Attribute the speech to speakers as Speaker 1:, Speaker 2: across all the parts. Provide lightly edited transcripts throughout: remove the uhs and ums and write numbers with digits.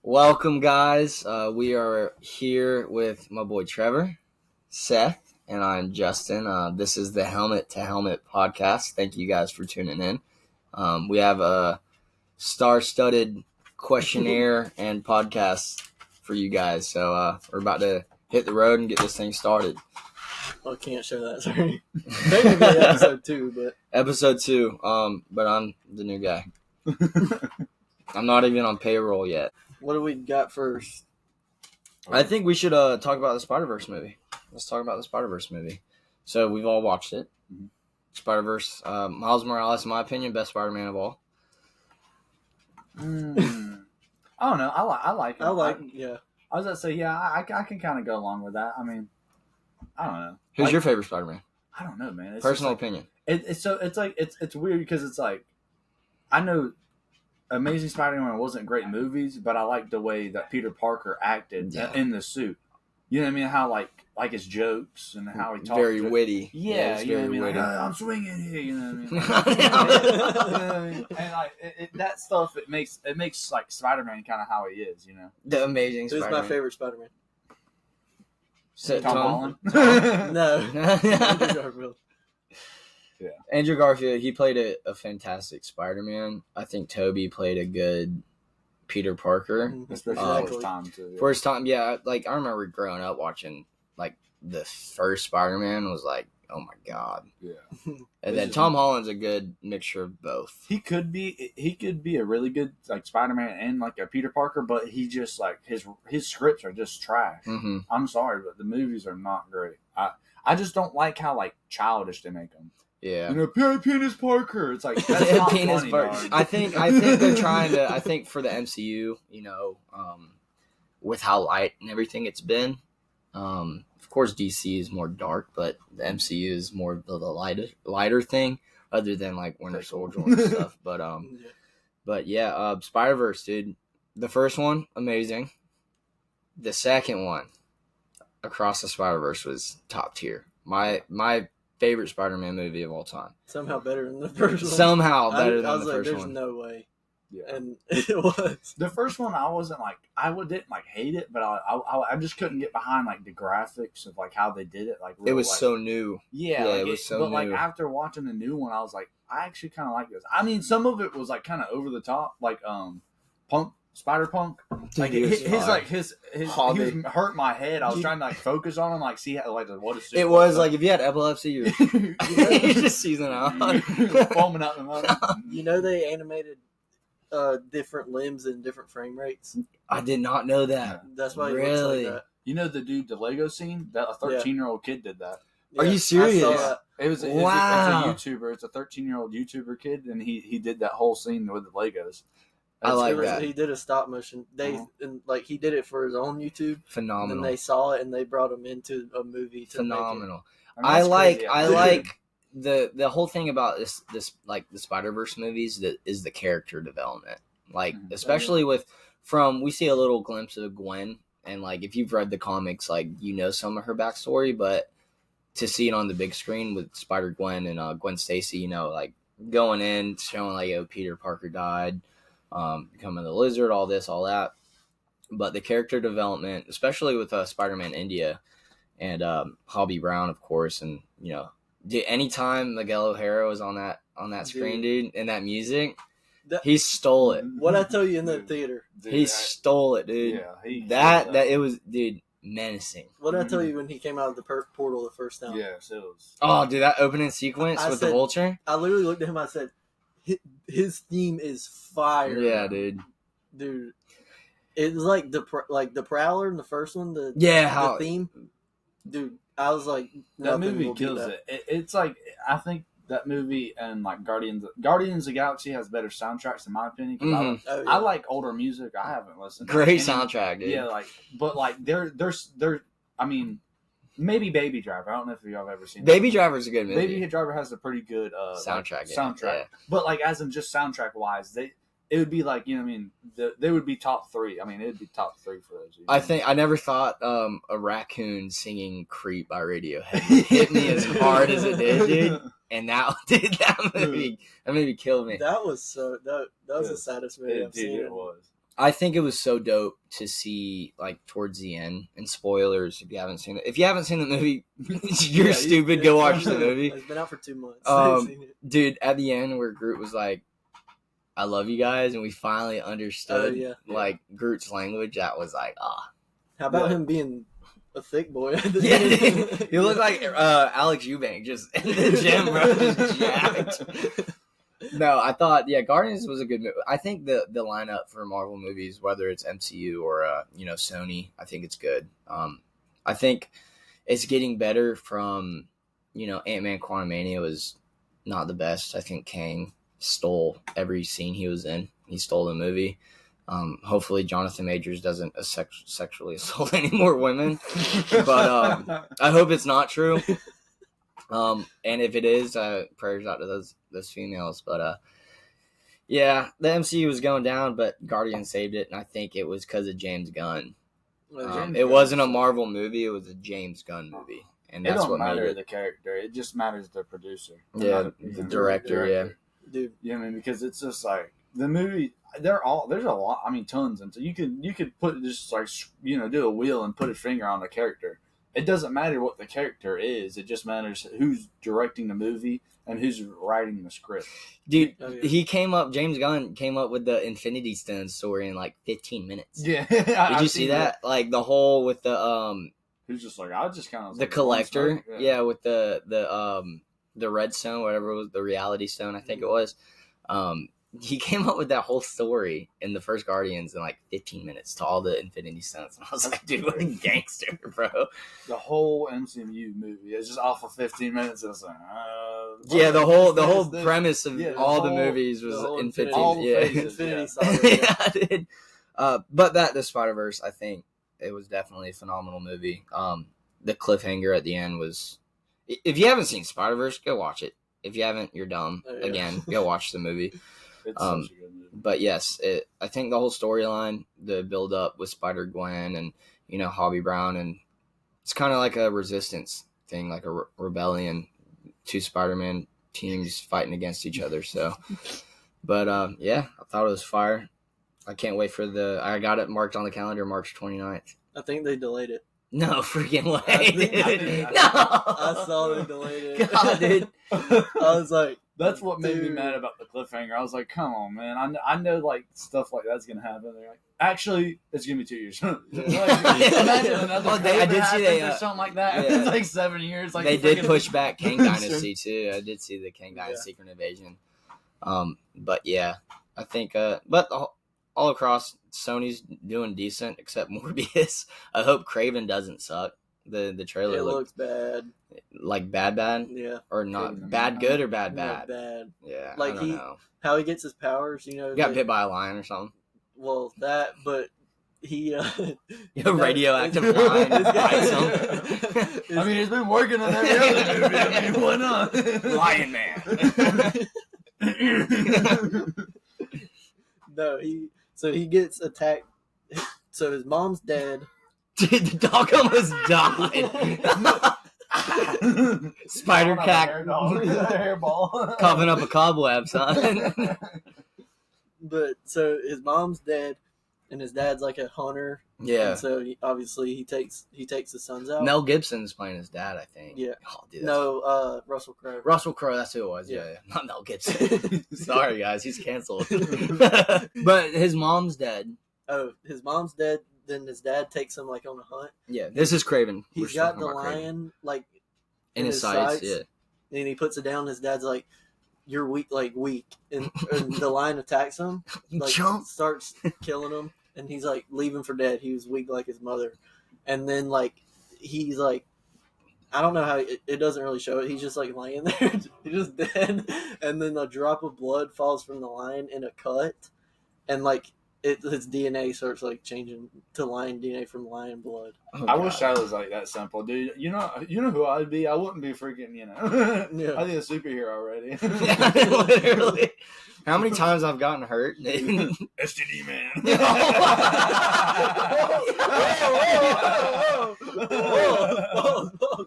Speaker 1: Welcome, guys. We are here with my boy Trevor, Seth, and I'm Justin. This is the Helmet to Helmet podcast. Thank you guys for tuning in. We have a star-studded questionnaire and podcast for you guys. So we're about to hit the road and get this thing started.
Speaker 2: I can't show that. Sorry. Technically episode 2, but
Speaker 1: Episode 2. But I'm the new guy. I'm not even on payroll yet.
Speaker 2: what do we got first?
Speaker 1: I think we should talk about the Spider-Verse movie. Let's talk about the Spider-Verse movie. So we've all watched it.
Speaker 3: Mm-hmm.
Speaker 1: Spider-Verse. Miles Morales, in my opinion, best Spider-Man of all.
Speaker 3: I don't know. I like it.
Speaker 2: Yeah.
Speaker 3: I was gonna say, yeah, I can kind of go along with that. I mean, I don't know.
Speaker 1: Who's your favorite Spider-Man?
Speaker 3: I don't know, man. It's
Speaker 1: Personal
Speaker 3: just like,
Speaker 1: opinion.
Speaker 3: It's weird because it's like I know Amazing Spider-Man wasn't great movies, but I like the way that Peter Parker acted in the suit. You know what I mean? How like his jokes and how he talked.
Speaker 1: Very witty.
Speaker 3: Yeah,
Speaker 1: it's
Speaker 3: you know
Speaker 1: very
Speaker 3: what I mean?
Speaker 1: witty.
Speaker 3: Like, I'm swinging here. You know what I mean? You know what I mean? And like that stuff, it makes like Spider-Man kind of how he is. You know.
Speaker 1: The Amazing
Speaker 2: Who's
Speaker 1: Spider-Man.
Speaker 2: my favorite Spider-Man?
Speaker 3: Tom Holland.
Speaker 2: No. Andrew Garfield.
Speaker 3: Yeah.
Speaker 1: Andrew Garfield, he played a fantastic Spider-Man. I think Tobey played a good Peter Parker.
Speaker 3: Especially
Speaker 2: Exactly.
Speaker 3: first time too. Yeah.
Speaker 1: First time, yeah, like I remember growing up watching like the first Spider-Man was like, oh my god.
Speaker 3: Yeah.
Speaker 1: And then Tom Holland's a good mixture of both.
Speaker 3: He could be a really good like Spider-Man and like a Peter Parker, but he just like his scripts are just trash.
Speaker 1: Mm-hmm.
Speaker 3: I'm sorry, but the movies are not great. I just don't like how like childish they make them.
Speaker 1: Yeah.
Speaker 3: You know, Penis Parker. It's like that's not
Speaker 1: Penis
Speaker 3: funny.
Speaker 1: Parker.
Speaker 3: dog.
Speaker 1: I think they're trying to. I think for the MCU, you know, with how light and everything it's been, of course DC is more dark, but the MCU is more of the lighter thing, other than like Winter Soldier and stuff. But yeah, Spider-Verse, dude. The first one, amazing. The second one, Across the Spider-Verse, was top tier. My favorite Spider-Man movie of all time.
Speaker 2: Somehow better than the first one.
Speaker 1: Somehow better
Speaker 2: I
Speaker 1: than
Speaker 2: was
Speaker 1: the
Speaker 2: like,
Speaker 1: first
Speaker 2: there's
Speaker 1: one.
Speaker 2: no way.
Speaker 3: Yeah.
Speaker 2: And it was.
Speaker 3: The first one, I wasn't like didn't like hate it, but I just couldn't get behind like the graphics of like how they did it. Like
Speaker 1: It was
Speaker 3: like,
Speaker 1: so new.
Speaker 3: yeah,
Speaker 1: Yeah,
Speaker 3: like
Speaker 1: it was so
Speaker 3: But like
Speaker 1: new.
Speaker 3: after watching the new one, I was like, I actually kind of like this. I mean, some of it was like kind of over the top, like Spider Punk. Like
Speaker 1: Dude, it was
Speaker 3: his
Speaker 1: fire.
Speaker 3: he
Speaker 1: Hobby.
Speaker 3: was hurt my head. I was trying to like focus on him, like see how like what a suit
Speaker 1: It was like if you had epilepsy, you're just season out.
Speaker 3: foaming out the mouth.
Speaker 2: You know they animated different limbs and different frame rates.
Speaker 1: I did not know that.
Speaker 2: That's why he
Speaker 1: Really?
Speaker 2: looks like that.
Speaker 3: You know the Lego scene? That a 13-year-old kid did that.
Speaker 1: Are you
Speaker 2: I
Speaker 1: serious?
Speaker 2: saw that.
Speaker 3: It's
Speaker 1: Wow.
Speaker 3: a YouTuber. It's a 13-year-old YouTuber kid, and he did that whole scene with the Legos.
Speaker 1: I like
Speaker 2: It was-
Speaker 1: that.
Speaker 2: He did a stop motion. And like he did it for his own YouTube. And
Speaker 1: Phenomenal.
Speaker 2: then they saw it and they brought him into a movie to
Speaker 1: Phenomenal.
Speaker 3: mean,
Speaker 1: I
Speaker 3: that's
Speaker 1: like
Speaker 3: crazy.
Speaker 1: the whole thing about this like the Spider-Verse movies that is the character development. Like
Speaker 3: Mhm.
Speaker 1: especially we see a little glimpse of Gwen, and like if you've read the comics, like you know some of her backstory, but to see it on the big screen with Spider-Gwen and Gwen Stacy, you know, like going in showing like Peter Parker died, becoming the Lizard, all this, all that. But the character development, especially with Spider-Man India and Hobby Brown, of course, and you know, anytime Miguel O'Hara was on that screen, dude, and that music, he stole it.
Speaker 2: What I tell you in the theater.
Speaker 1: He stole it, dude.
Speaker 3: Yeah,
Speaker 1: that it was, dude, menacing.
Speaker 2: What did I tell you when he came out of the portal the first time?
Speaker 3: Yes, it was.
Speaker 1: Oh, dude, that opening sequence
Speaker 2: I
Speaker 1: with the
Speaker 2: said-
Speaker 1: vulture.
Speaker 2: I literally looked at him. I said, "His theme is fire."
Speaker 1: Yeah, dude.
Speaker 2: dude. It was like the Prowler in the first one.
Speaker 1: Yeah,
Speaker 2: the theme, dude. I was like,
Speaker 3: That
Speaker 2: nothing
Speaker 3: movie
Speaker 2: will beat
Speaker 3: kills
Speaker 2: that.
Speaker 3: it. It's like I think that movie and like Guardians of the Galaxy has better soundtracks in my opinion. 'Cause
Speaker 1: Mhm.
Speaker 2: Oh, yeah.
Speaker 3: I like older music. I haven't listened. to
Speaker 1: great
Speaker 3: any-
Speaker 1: soundtrack, dude.
Speaker 3: Yeah, like but like there's I mean maybe Baby Driver. I don't know if y'all have ever seen
Speaker 1: Baby
Speaker 3: that.
Speaker 1: Driver's a good movie.
Speaker 3: Baby Driver has a pretty good
Speaker 1: Soundtrack, yeah,
Speaker 3: soundtrack,
Speaker 1: yeah.
Speaker 3: but like as in just soundtrack wise, it would be like, you know what I mean, they would be top 3. I mean, it would be top 3 for those.
Speaker 1: I think I never thought a raccoon singing "Creep" by Radiohead would hit me as hard as it did, dude. And that movie killed me.
Speaker 2: That was so. That was the saddest movie I've
Speaker 3: dude,
Speaker 2: seen.
Speaker 3: it was.
Speaker 1: I think it was so dope to see like towards the end. And spoilers if you haven't seen it. If you haven't seen the movie, you're
Speaker 2: Yeah,
Speaker 1: stupid. Go watch the movie,
Speaker 2: It's been out for 2 months.
Speaker 1: dude. At the end, where Groot was like, "I love you guys," and we finally understood
Speaker 2: yeah.
Speaker 1: like Groot's language. That was like, ah.
Speaker 2: How about him being a thick boy?
Speaker 1: Yeah, he looked like Alex Eubank just in the gym, bro, just jacked. No, I thought Guardians was a good movie. I think the lineup for Marvel movies, whether it's MCU or Sony, I think it's good. I think it's getting better from Ant-Man Quantumania was not the best. I think Kang stole every scene he was in. He stole the movie. Hopefully Jonathan Majors doesn't sexually assault any more women, but I hope it's not true. And if it is, prayers out to those females. But the MCU was going down, but Guardians saved it, and I think it was because of James Gunn. It wasn't a Marvel movie; it was a James Gunn movie, and that's what made it.
Speaker 3: The character; it just matters the producer.
Speaker 1: Yeah, the director. Yeah,
Speaker 2: dude.
Speaker 3: Yeah, I mean, because it's just like the movie. There's a lot. I mean, tons, and so you could put just like do a wheel and put a finger on a character. It doesn't matter what the character is. It just matters who's directing the movie and who's writing the script.
Speaker 1: Dude, James Gunn came up with the Infinity Stone story in like 15 minutes.
Speaker 3: Yeah.
Speaker 1: Did you see that? Like the whole with the
Speaker 3: who's just like, I just kind of
Speaker 1: the collector. Yeah, with the red stone, whatever it was, the reality stone, I think it was. He came up with that whole story in the first Guardians in like 15 minutes to all the Infinity Stones. And I was like, dude, what a gangster, bro.
Speaker 3: The whole MCU movie is just off of 15 minutes. It's like,
Speaker 1: the whole premise of all the movies was in 15 minutes. Infinity but the Spider-Verse, I think it was definitely a phenomenal movie. The cliffhanger at the end was, if you haven't seen Spider-Verse, go watch it. If you haven't, you're dumb. Again, go watch the movie.
Speaker 3: It's such a good movie.
Speaker 1: But yes, I think the whole storyline, the build up with Spider-Gwen and Hobie Brown, and it's kind of like a resistance thing, like a rebellion, two Spider-Man teams fighting against each other. So, but I thought it was fire. I can't wait for I got it marked on the calendar, March 29th.
Speaker 2: I think they delayed it.
Speaker 1: No freaking way, dude. No,
Speaker 2: I saw they delayed it.
Speaker 1: God, dude.
Speaker 2: I was like,
Speaker 3: that's what made me mad about the cliffhanger. I was like, come on, man. I know like stuff like that's gonna happen. They're like, actually, it's gonna be 2 years. Imagine another
Speaker 1: I did see
Speaker 3: or something like that.
Speaker 1: Yeah.
Speaker 3: It's like 7 years. Like
Speaker 1: they did push back Kang Dynasty too. I did see the Kang Dynasty Secret Invasion. But yeah, I think but all across Sony's doing decent except Morbius. I hope Craven doesn't suck. The trailer
Speaker 2: looks bad.
Speaker 1: Like bad?
Speaker 2: Yeah.
Speaker 1: Or not bad good or bad?
Speaker 2: Bad.
Speaker 1: Yeah.
Speaker 2: Like
Speaker 1: I don't know.
Speaker 2: How he gets his powers,
Speaker 1: He got bit by a lion or something.
Speaker 2: Well, that, but he
Speaker 1: radioactive lion bites him.
Speaker 3: I mean, he's been working on every other movie. I mean, why not?
Speaker 1: Lion Man.
Speaker 2: No, he gets attacked. So his mom's dead.
Speaker 1: Dude, the dog almost died. Spider cat
Speaker 3: hairball.
Speaker 1: coughing up a cobweb, son.
Speaker 2: But so his mom's dead, and his dad's like a hunter.
Speaker 1: Yeah.
Speaker 2: And so obviously he takes the sons out.
Speaker 1: Mel Gibson's playing his dad, I think.
Speaker 2: Yeah.
Speaker 1: Oh, dude,
Speaker 2: no, Russell Crowe.
Speaker 1: Russell Crowe, that's who it was. Yeah. Not Mel Gibson. Sorry, guys, he's canceled. But his mom's dead.
Speaker 2: Oh, his mom's dead. Then his dad takes him like on a hunt.
Speaker 1: Yeah, this is Craven.
Speaker 2: He's got the lion like
Speaker 1: in his sights. Yeah.
Speaker 2: And he puts it down. His dad's like, "You're weak, and the lion attacks him. Like, starts killing him, and he's like leaving for dead. He was weak like his mother, and then like he's like, I don't know how it doesn't really show it. He's just like laying there, he's just dead, and then a drop of blood falls from the lion in a cut, and like his DNA starts like changing to lion DNA from lion blood.
Speaker 3: Oh, I wish I was like that simple, dude. You know who I'd be? I wouldn't be freaking, I'd be a superhero already.
Speaker 1: Literally. How many times I've gotten hurt?
Speaker 3: STD man.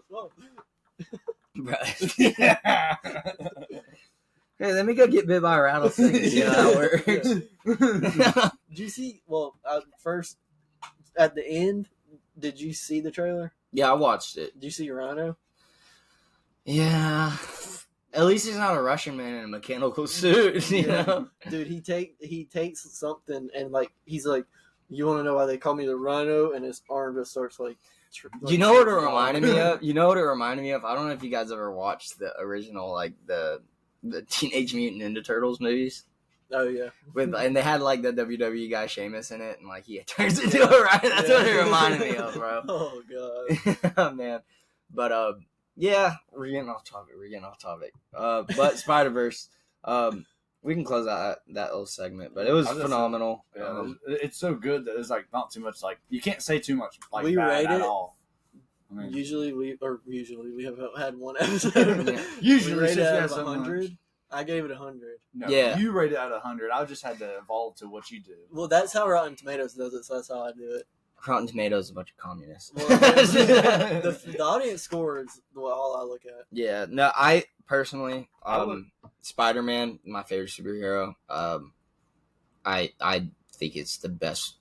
Speaker 2: Whoa.
Speaker 1: Yeah. Hey, let me go get bit by a rattlesnake. You know how it works.
Speaker 2: Did you see? Well, first at the end, did you see the trailer?
Speaker 1: Yeah, I watched it.
Speaker 2: Did you see Rhino?
Speaker 1: Yeah. At least he's not a Russian man in a mechanical suit, you know?
Speaker 2: Dude, he takes something and like he's like, you want to know why they call me the Rhino? And his arm just starts like.
Speaker 1: You know what it reminded me of? You know what it reminded me of? I don't know if you guys ever watched the original, like the Teenage Mutant Ninja Turtles movies.
Speaker 2: Oh yeah.
Speaker 1: And they had like the WWE guy Sheamus in it, and like he turns into a Rhino. That's what it reminded me of, bro.
Speaker 2: Oh god.
Speaker 1: Oh, man. But yeah, we're getting off topic. But Spider-Verse, we can close out that little segment. But it was phenomenal.
Speaker 3: Yeah, it's so good that it's like not too much. Like you can't say too much. Like
Speaker 2: we
Speaker 3: bad
Speaker 2: rate
Speaker 3: at
Speaker 2: it.
Speaker 3: all. I mean,
Speaker 2: Usually we have had one episode.
Speaker 1: Yeah.
Speaker 3: Usually
Speaker 2: we rate it out of
Speaker 3: so
Speaker 2: 100. I gave it 100.
Speaker 3: No,
Speaker 1: Yeah.
Speaker 3: you rate it out of 100. I just had to evolve to what you do.
Speaker 2: Well, that's how Rotten Tomatoes does it, so that's how I do it.
Speaker 1: Rotten Tomatoes is a bunch of communists.
Speaker 2: Well, the audience score is all I look at.
Speaker 1: Yeah, no, I personally, Spider-Man, my favorite superhero. I think it's the best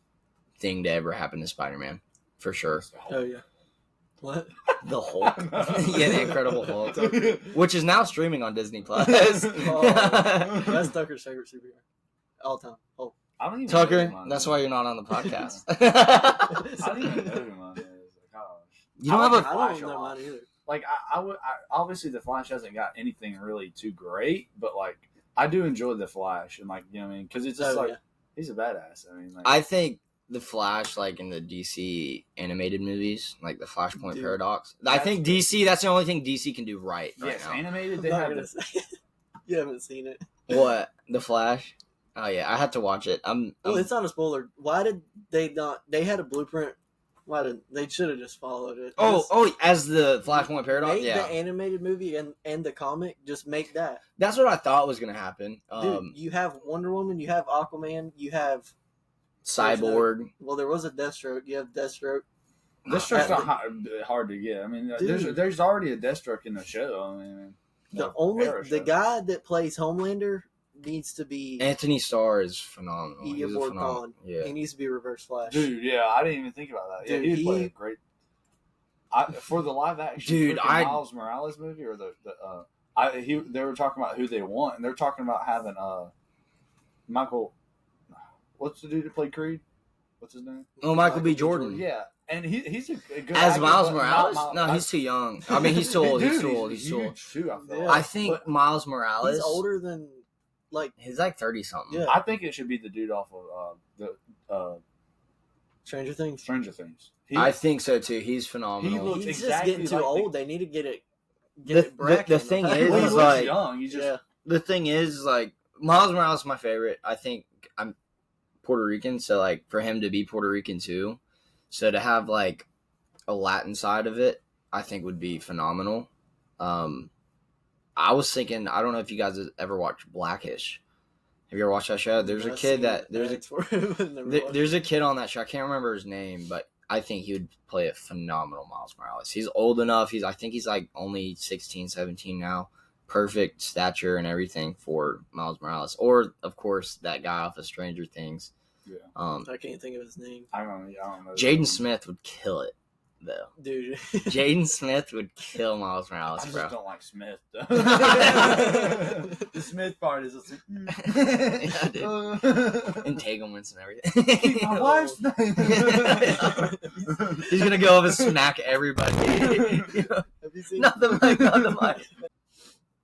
Speaker 1: thing to ever happen to Spider-Man, for sure.
Speaker 2: Oh yeah. What?
Speaker 1: The Hulk. Yeah, the Incredible Hulk. Which is now streaming on Disney Plus.
Speaker 2: That's Tucker's favorite superhero. All time. Hulk.
Speaker 3: I don't even
Speaker 1: Tucker,
Speaker 3: know
Speaker 1: that's why you're not on the podcast.
Speaker 3: I don't even know who mine is. Like, gosh.
Speaker 1: You don't have a
Speaker 2: I
Speaker 3: Flash
Speaker 2: don't
Speaker 3: a
Speaker 2: know
Speaker 3: lot.
Speaker 2: mine either.
Speaker 3: Like I obviously the Flash hasn't got anything really too great, but like I do enjoy the Flash and like you know what I mean because it's just he's a badass. I mean, like,
Speaker 1: I think the Flash, like in the DC animated movies, like the Flashpoint Paradox. I think DC. That's the only thing DC can do right
Speaker 3: yes,
Speaker 1: now.
Speaker 3: animated.
Speaker 2: I'm
Speaker 3: They
Speaker 2: not
Speaker 3: have
Speaker 2: gonna say it. You haven't seen it.
Speaker 1: What, the Flash? Oh yeah, I had to watch it.
Speaker 2: Well, it's not a spoiler. Why did they not? They had a blueprint. Why did they should have just followed it?
Speaker 1: As the Flashpoint Paradox.
Speaker 2: Make
Speaker 1: Yeah,
Speaker 2: the animated movie and the comic. Just make that.
Speaker 1: that's what I thought was gonna happen.
Speaker 2: Dude, you have Wonder Woman. You have Aquaman. You have
Speaker 1: Cyborg.
Speaker 2: Well, there was a Deathstroke. You have Deathstroke.
Speaker 3: Deathstroke's not hard to get. I mean, there's already a Deathstroke in the show. I mean,
Speaker 2: The guy that plays Homelander needs to be
Speaker 1: Anthony Starr is phenomenal.
Speaker 2: Edia
Speaker 1: He's a phenomenal. Yeah.
Speaker 2: He needs to be Reverse Flash.
Speaker 3: Dude, yeah, I didn't even think about that.
Speaker 2: Dude,
Speaker 3: yeah, he'd play a great. For the live action,
Speaker 1: Dude,
Speaker 3: Miles Morales movie or they were talking about who they want, and they're talking about having Michael. What's the dude that played Creed? What's his name?
Speaker 1: Oh, Michael B. Jordan.
Speaker 3: Yeah, and he's a good
Speaker 1: as
Speaker 3: actor,
Speaker 1: Miles
Speaker 3: but
Speaker 1: Morales.
Speaker 3: not
Speaker 1: No, he's too young. I mean, he's too old. He's too old. He's too old.
Speaker 3: Too, I feel
Speaker 2: Yeah.
Speaker 3: like.
Speaker 1: I think Miles Morales.
Speaker 2: He's older than
Speaker 1: He's like 30 something.
Speaker 2: Yeah.
Speaker 3: I think it should be the dude off of the
Speaker 2: Stranger Things.
Speaker 3: Stranger Things.
Speaker 1: I think so too. He's phenomenal.
Speaker 3: He looks
Speaker 2: He's
Speaker 3: exactly
Speaker 2: just getting too
Speaker 3: like
Speaker 2: old. They need to get it.
Speaker 1: The thing is,
Speaker 3: he
Speaker 1: he's
Speaker 3: looks
Speaker 1: like
Speaker 3: young. He's just
Speaker 1: the thing is like Miles Morales is my favorite. I think I'm Puerto Rican, so like for him to be Puerto Rican too, so to have like a Latin side of it, I think would be phenomenal. I was thinking, I don't know if you guys have ever watched Blackish. Have you ever watched that show? There's a kid there's a kid on that show. I can't remember his name, but I think he would play a phenomenal Miles Morales. He's old enough. I think he's like only 16, 17 now. Perfect stature and everything for Miles Morales. Or, of course, that guy off of Stranger Things.
Speaker 3: Yeah.
Speaker 2: I can't think of his name.
Speaker 3: I don't know.
Speaker 1: Jaden Smith would kill it, though.
Speaker 2: Dude.
Speaker 1: Jaden Smith would kill Miles Morales,
Speaker 3: I just
Speaker 1: bro.
Speaker 3: don't like Smith. Though. The Smith part is just
Speaker 1: Yeah, dude. Entanglements and everything.
Speaker 3: Keep my wife's name.
Speaker 1: He's gonna go up and smack everybody.
Speaker 2: Have you seen
Speaker 1: Nothing like.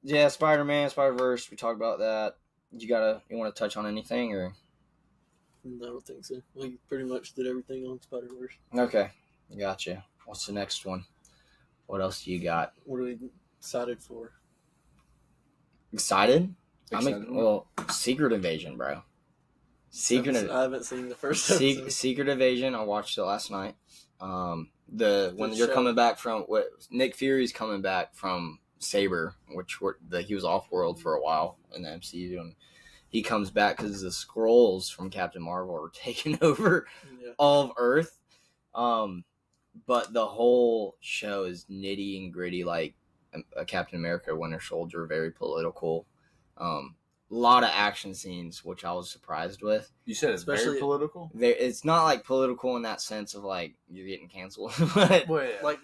Speaker 1: Yeah, Spider-Man, Spider-Verse. We talked about that. You want to touch on anything or?
Speaker 2: I don't think so. We pretty much did everything on Spider-Verse.
Speaker 1: Okay, gotcha. What's the next one? What else do you got?
Speaker 2: What are we excited for?
Speaker 1: Excited? Secret Invasion, bro.
Speaker 2: I haven't seen the first episode.
Speaker 1: Secret Invasion. I watched it last night. When you're
Speaker 2: show.
Speaker 1: coming back from Nick Fury's coming back from Saber, he was off world for a while in the MCU, and he comes back because the Skrulls from Captain Marvel are taking over all of Earth. But the whole show is nitty and gritty, like a Captain America Winter Soldier, very political. lot of action scenes, which I was surprised with.
Speaker 3: You said it's very
Speaker 2: Especially-
Speaker 3: political.
Speaker 1: It's not like political in that sense of like you're getting canceled, but
Speaker 2: Like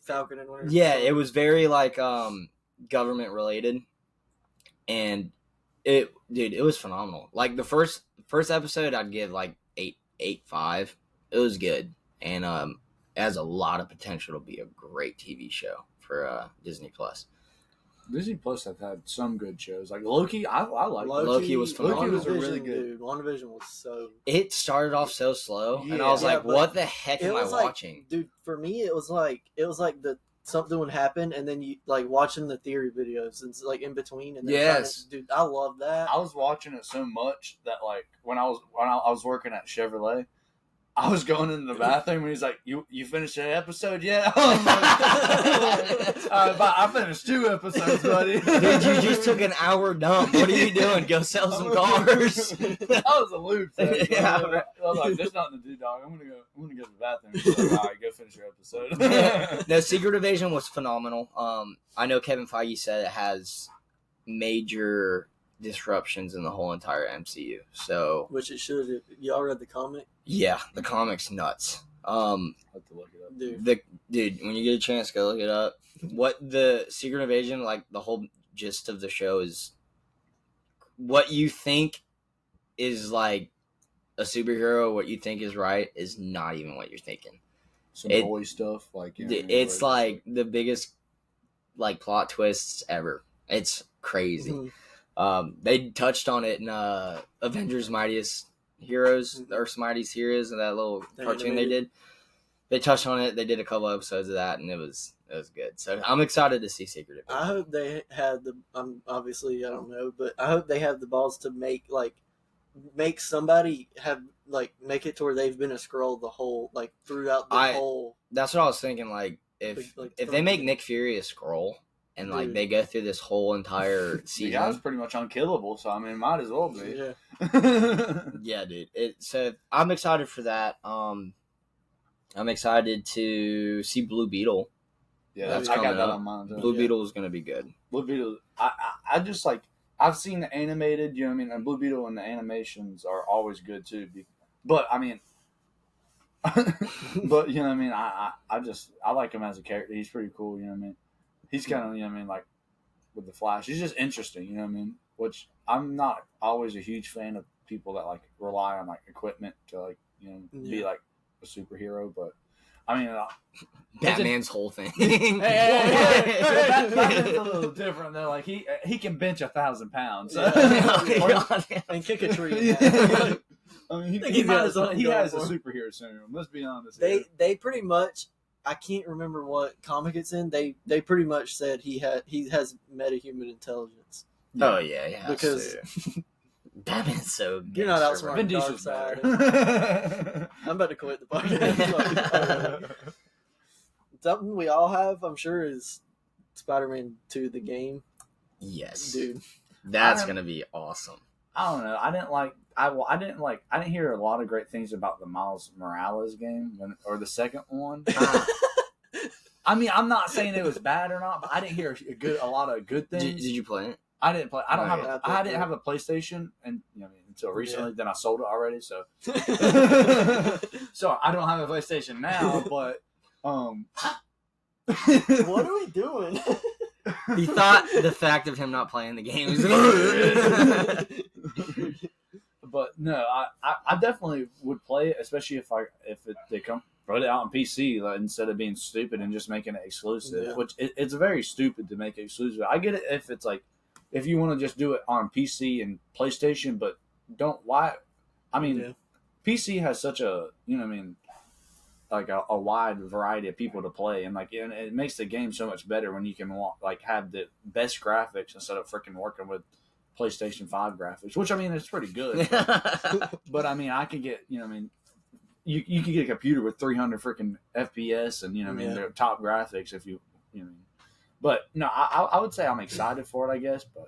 Speaker 2: Falcon and Winter.
Speaker 1: yeah,
Speaker 2: Soldier.
Speaker 1: it was very like government related, and it was phenomenal. Like the first episode, I'd give like 8.5. It was good, and it has a lot of potential to be a great TV show for Disney Plus.
Speaker 3: Disney Plus have had some good shows. Like Loki, I like
Speaker 1: Loki was phenomenal.
Speaker 3: Loki was a
Speaker 2: WandaVision,
Speaker 3: really good.
Speaker 2: Dude, WandaVision was so.
Speaker 1: It started off so slow, and I
Speaker 3: Yeah.
Speaker 1: was like,
Speaker 2: but
Speaker 1: "What the heck
Speaker 2: It
Speaker 1: am I
Speaker 2: was like,
Speaker 1: watching?"
Speaker 2: dude. For me, it was like the something would happen, and then you like watching the theory videos and like in between. And then
Speaker 3: Yes.
Speaker 2: dude, I love that.
Speaker 3: I was watching it so much that like when I was working at Chevrolet, I was going into the bathroom and he's like, "You finished that episode yet?" I'm like, but I finished 2 episodes, buddy.
Speaker 1: Dude, you just took an hour dump. What are you doing? Go sell some cars.
Speaker 3: That was a loop. Thing,
Speaker 1: Yeah.
Speaker 3: I was like, "There's nothing to do, dog. I'm gonna go to the bathroom." He's like, "All right, go finish your episode."
Speaker 1: No, Secret Invasion was phenomenal. I know Kevin Feige said it has major disruptions in the whole entire MCU. So
Speaker 2: Which it should. Y'all read the comic,
Speaker 1: yeah, the comic's nuts.
Speaker 3: I'll have to look it up.
Speaker 2: dude.
Speaker 1: Dude, when you get a chance, go look it up. What the Secret Invasion, like the whole gist of the show is, what you think is like a superhero, what you think is right, is not even what you're thinking.
Speaker 3: Some
Speaker 1: It-
Speaker 3: boy stuff, like
Speaker 1: It's like the biggest like plot twists ever. It's crazy.
Speaker 2: Mhm.
Speaker 1: They touched on it in Avengers Mightiest Heroes
Speaker 2: Mhm.
Speaker 1: or Mightiest Heroes and that little
Speaker 2: The
Speaker 1: cartoon they
Speaker 2: animated.
Speaker 1: did. They touched on it. They did a couple episodes of that, and it was good. So I'm excited to see Secret
Speaker 2: I
Speaker 1: Invasion.
Speaker 2: hope they had the. Obviously I don't know, but I hope they have the balls to make somebody have like make it to where they've been a scroll the whole like throughout the whole.
Speaker 1: That's what I was thinking. Like if
Speaker 2: Like,
Speaker 1: they make Nick Fury a Skrull and like
Speaker 2: Dude.
Speaker 1: they go through this whole entire
Speaker 3: The guy's
Speaker 1: season.
Speaker 3: pretty much unkillable, so I mean, might as well be.
Speaker 2: Yeah.
Speaker 1: Yeah, dude. So I'm excited for that. I'm excited to see Blue Beetle.
Speaker 3: Yeah,
Speaker 1: That's
Speaker 3: I got
Speaker 1: coming
Speaker 3: that
Speaker 1: up.
Speaker 3: on mine. Too.
Speaker 1: Blue
Speaker 2: Yeah.
Speaker 1: Beetle is gonna be good.
Speaker 3: Blue Beetle. I just like I've seen the animated. You know what I mean? And Blue Beetle and the animations are always good too. But I mean, but you know what I mean? I like him as a character. He's pretty cool. You know what I mean? He's kind of, you know what I mean, like with the Flash. He's just interesting. You know what I mean? Which I'm not always a huge fan of people that like rely on like equipment to like be
Speaker 2: Yeah.
Speaker 3: like a superhero. But I mean.
Speaker 1: Batman's whole thing.
Speaker 3: Batman's a little different though. Like he can bench 1,000 pounds.
Speaker 2: And kick a tree.
Speaker 3: Yeah. I mean,
Speaker 2: I think
Speaker 3: he
Speaker 2: he's got
Speaker 3: has
Speaker 2: something
Speaker 3: he
Speaker 2: going
Speaker 3: has a
Speaker 2: for him.
Speaker 3: superhero syndrome. Let's be honest.
Speaker 2: They pretty much. I can't remember what comic it's in. They pretty much said he has metahuman intelligence.
Speaker 1: Oh yeah,
Speaker 2: Because-
Speaker 1: Batman's so
Speaker 2: You're not
Speaker 1: gangster,
Speaker 2: outsmarting
Speaker 3: Vin
Speaker 2: Dark
Speaker 3: Diesel's
Speaker 2: side.
Speaker 3: better.
Speaker 2: I'm about to quit the podcast. Something we all have, I'm sure, is Spider-Man 2 the game,
Speaker 1: Yes,
Speaker 2: dude.
Speaker 1: that's
Speaker 3: I'm-
Speaker 1: gonna be awesome.
Speaker 3: I don't know. I didn't hear a lot of great things about the Miles Morales game or the second one. I mean, I'm not saying it was bad or not, but I didn't hear a lot of good things.
Speaker 1: Did you play it?
Speaker 3: I didn't play. I don't
Speaker 1: Oh,
Speaker 3: have.
Speaker 2: yeah.
Speaker 3: I didn't have a PlayStation, and until recently.
Speaker 2: Yeah.
Speaker 3: Then I sold it already. So, so I don't have a PlayStation now. But,
Speaker 2: What are we doing?
Speaker 1: He thought the fact of him not playing the game was
Speaker 3: But no, I definitely would play it, especially if they come put it out on PC instead of being stupid and just making it exclusive.
Speaker 2: Yeah.
Speaker 3: Which it's very stupid to make it exclusive. I get it if it's like if you want to just do it on PC and PlayStation, but don't why. I mean,
Speaker 2: Yeah.
Speaker 3: PC has such a like a wide variety of people to play, and like it makes the game so much better when you can like have the best graphics instead of freaking working with PlayStation 5 graphics, which I mean it's pretty good. But I mean I could get you could get a computer with 300 freaking FPS and
Speaker 2: Yeah.
Speaker 3: they're top graphics if you But no, I would say I'm excited for it, I guess, but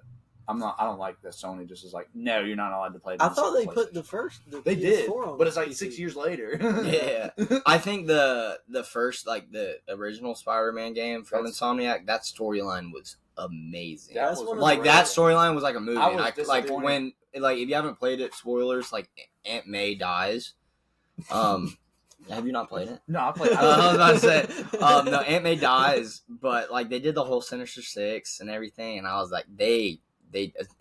Speaker 3: I'm not. I don't like that Sony just is like, no, you're not allowed to play.
Speaker 2: I
Speaker 3: this
Speaker 2: thought
Speaker 3: on
Speaker 2: they put the
Speaker 3: PlayStation.
Speaker 2: first.
Speaker 3: They did,
Speaker 2: PS4 on
Speaker 3: but it's like
Speaker 2: PC.
Speaker 3: 6 years later.
Speaker 1: Yeah, I think the first like the original Spider-Man game from
Speaker 3: That's-
Speaker 1: Insomniac, that storyline was amazing.
Speaker 3: That
Speaker 2: That's
Speaker 3: was
Speaker 2: one of
Speaker 1: Like
Speaker 2: the
Speaker 1: that
Speaker 2: rare-
Speaker 1: storyline was like a movie.
Speaker 3: I
Speaker 1: And
Speaker 3: was
Speaker 1: like
Speaker 3: disappointed.
Speaker 1: when like if you haven't played it, spoilers. Like Aunt May dies. Have you not played it?
Speaker 3: No, I played.
Speaker 1: I was about to say, no, Aunt May dies, but like they did the whole Sinister Six and everything, and I was like, they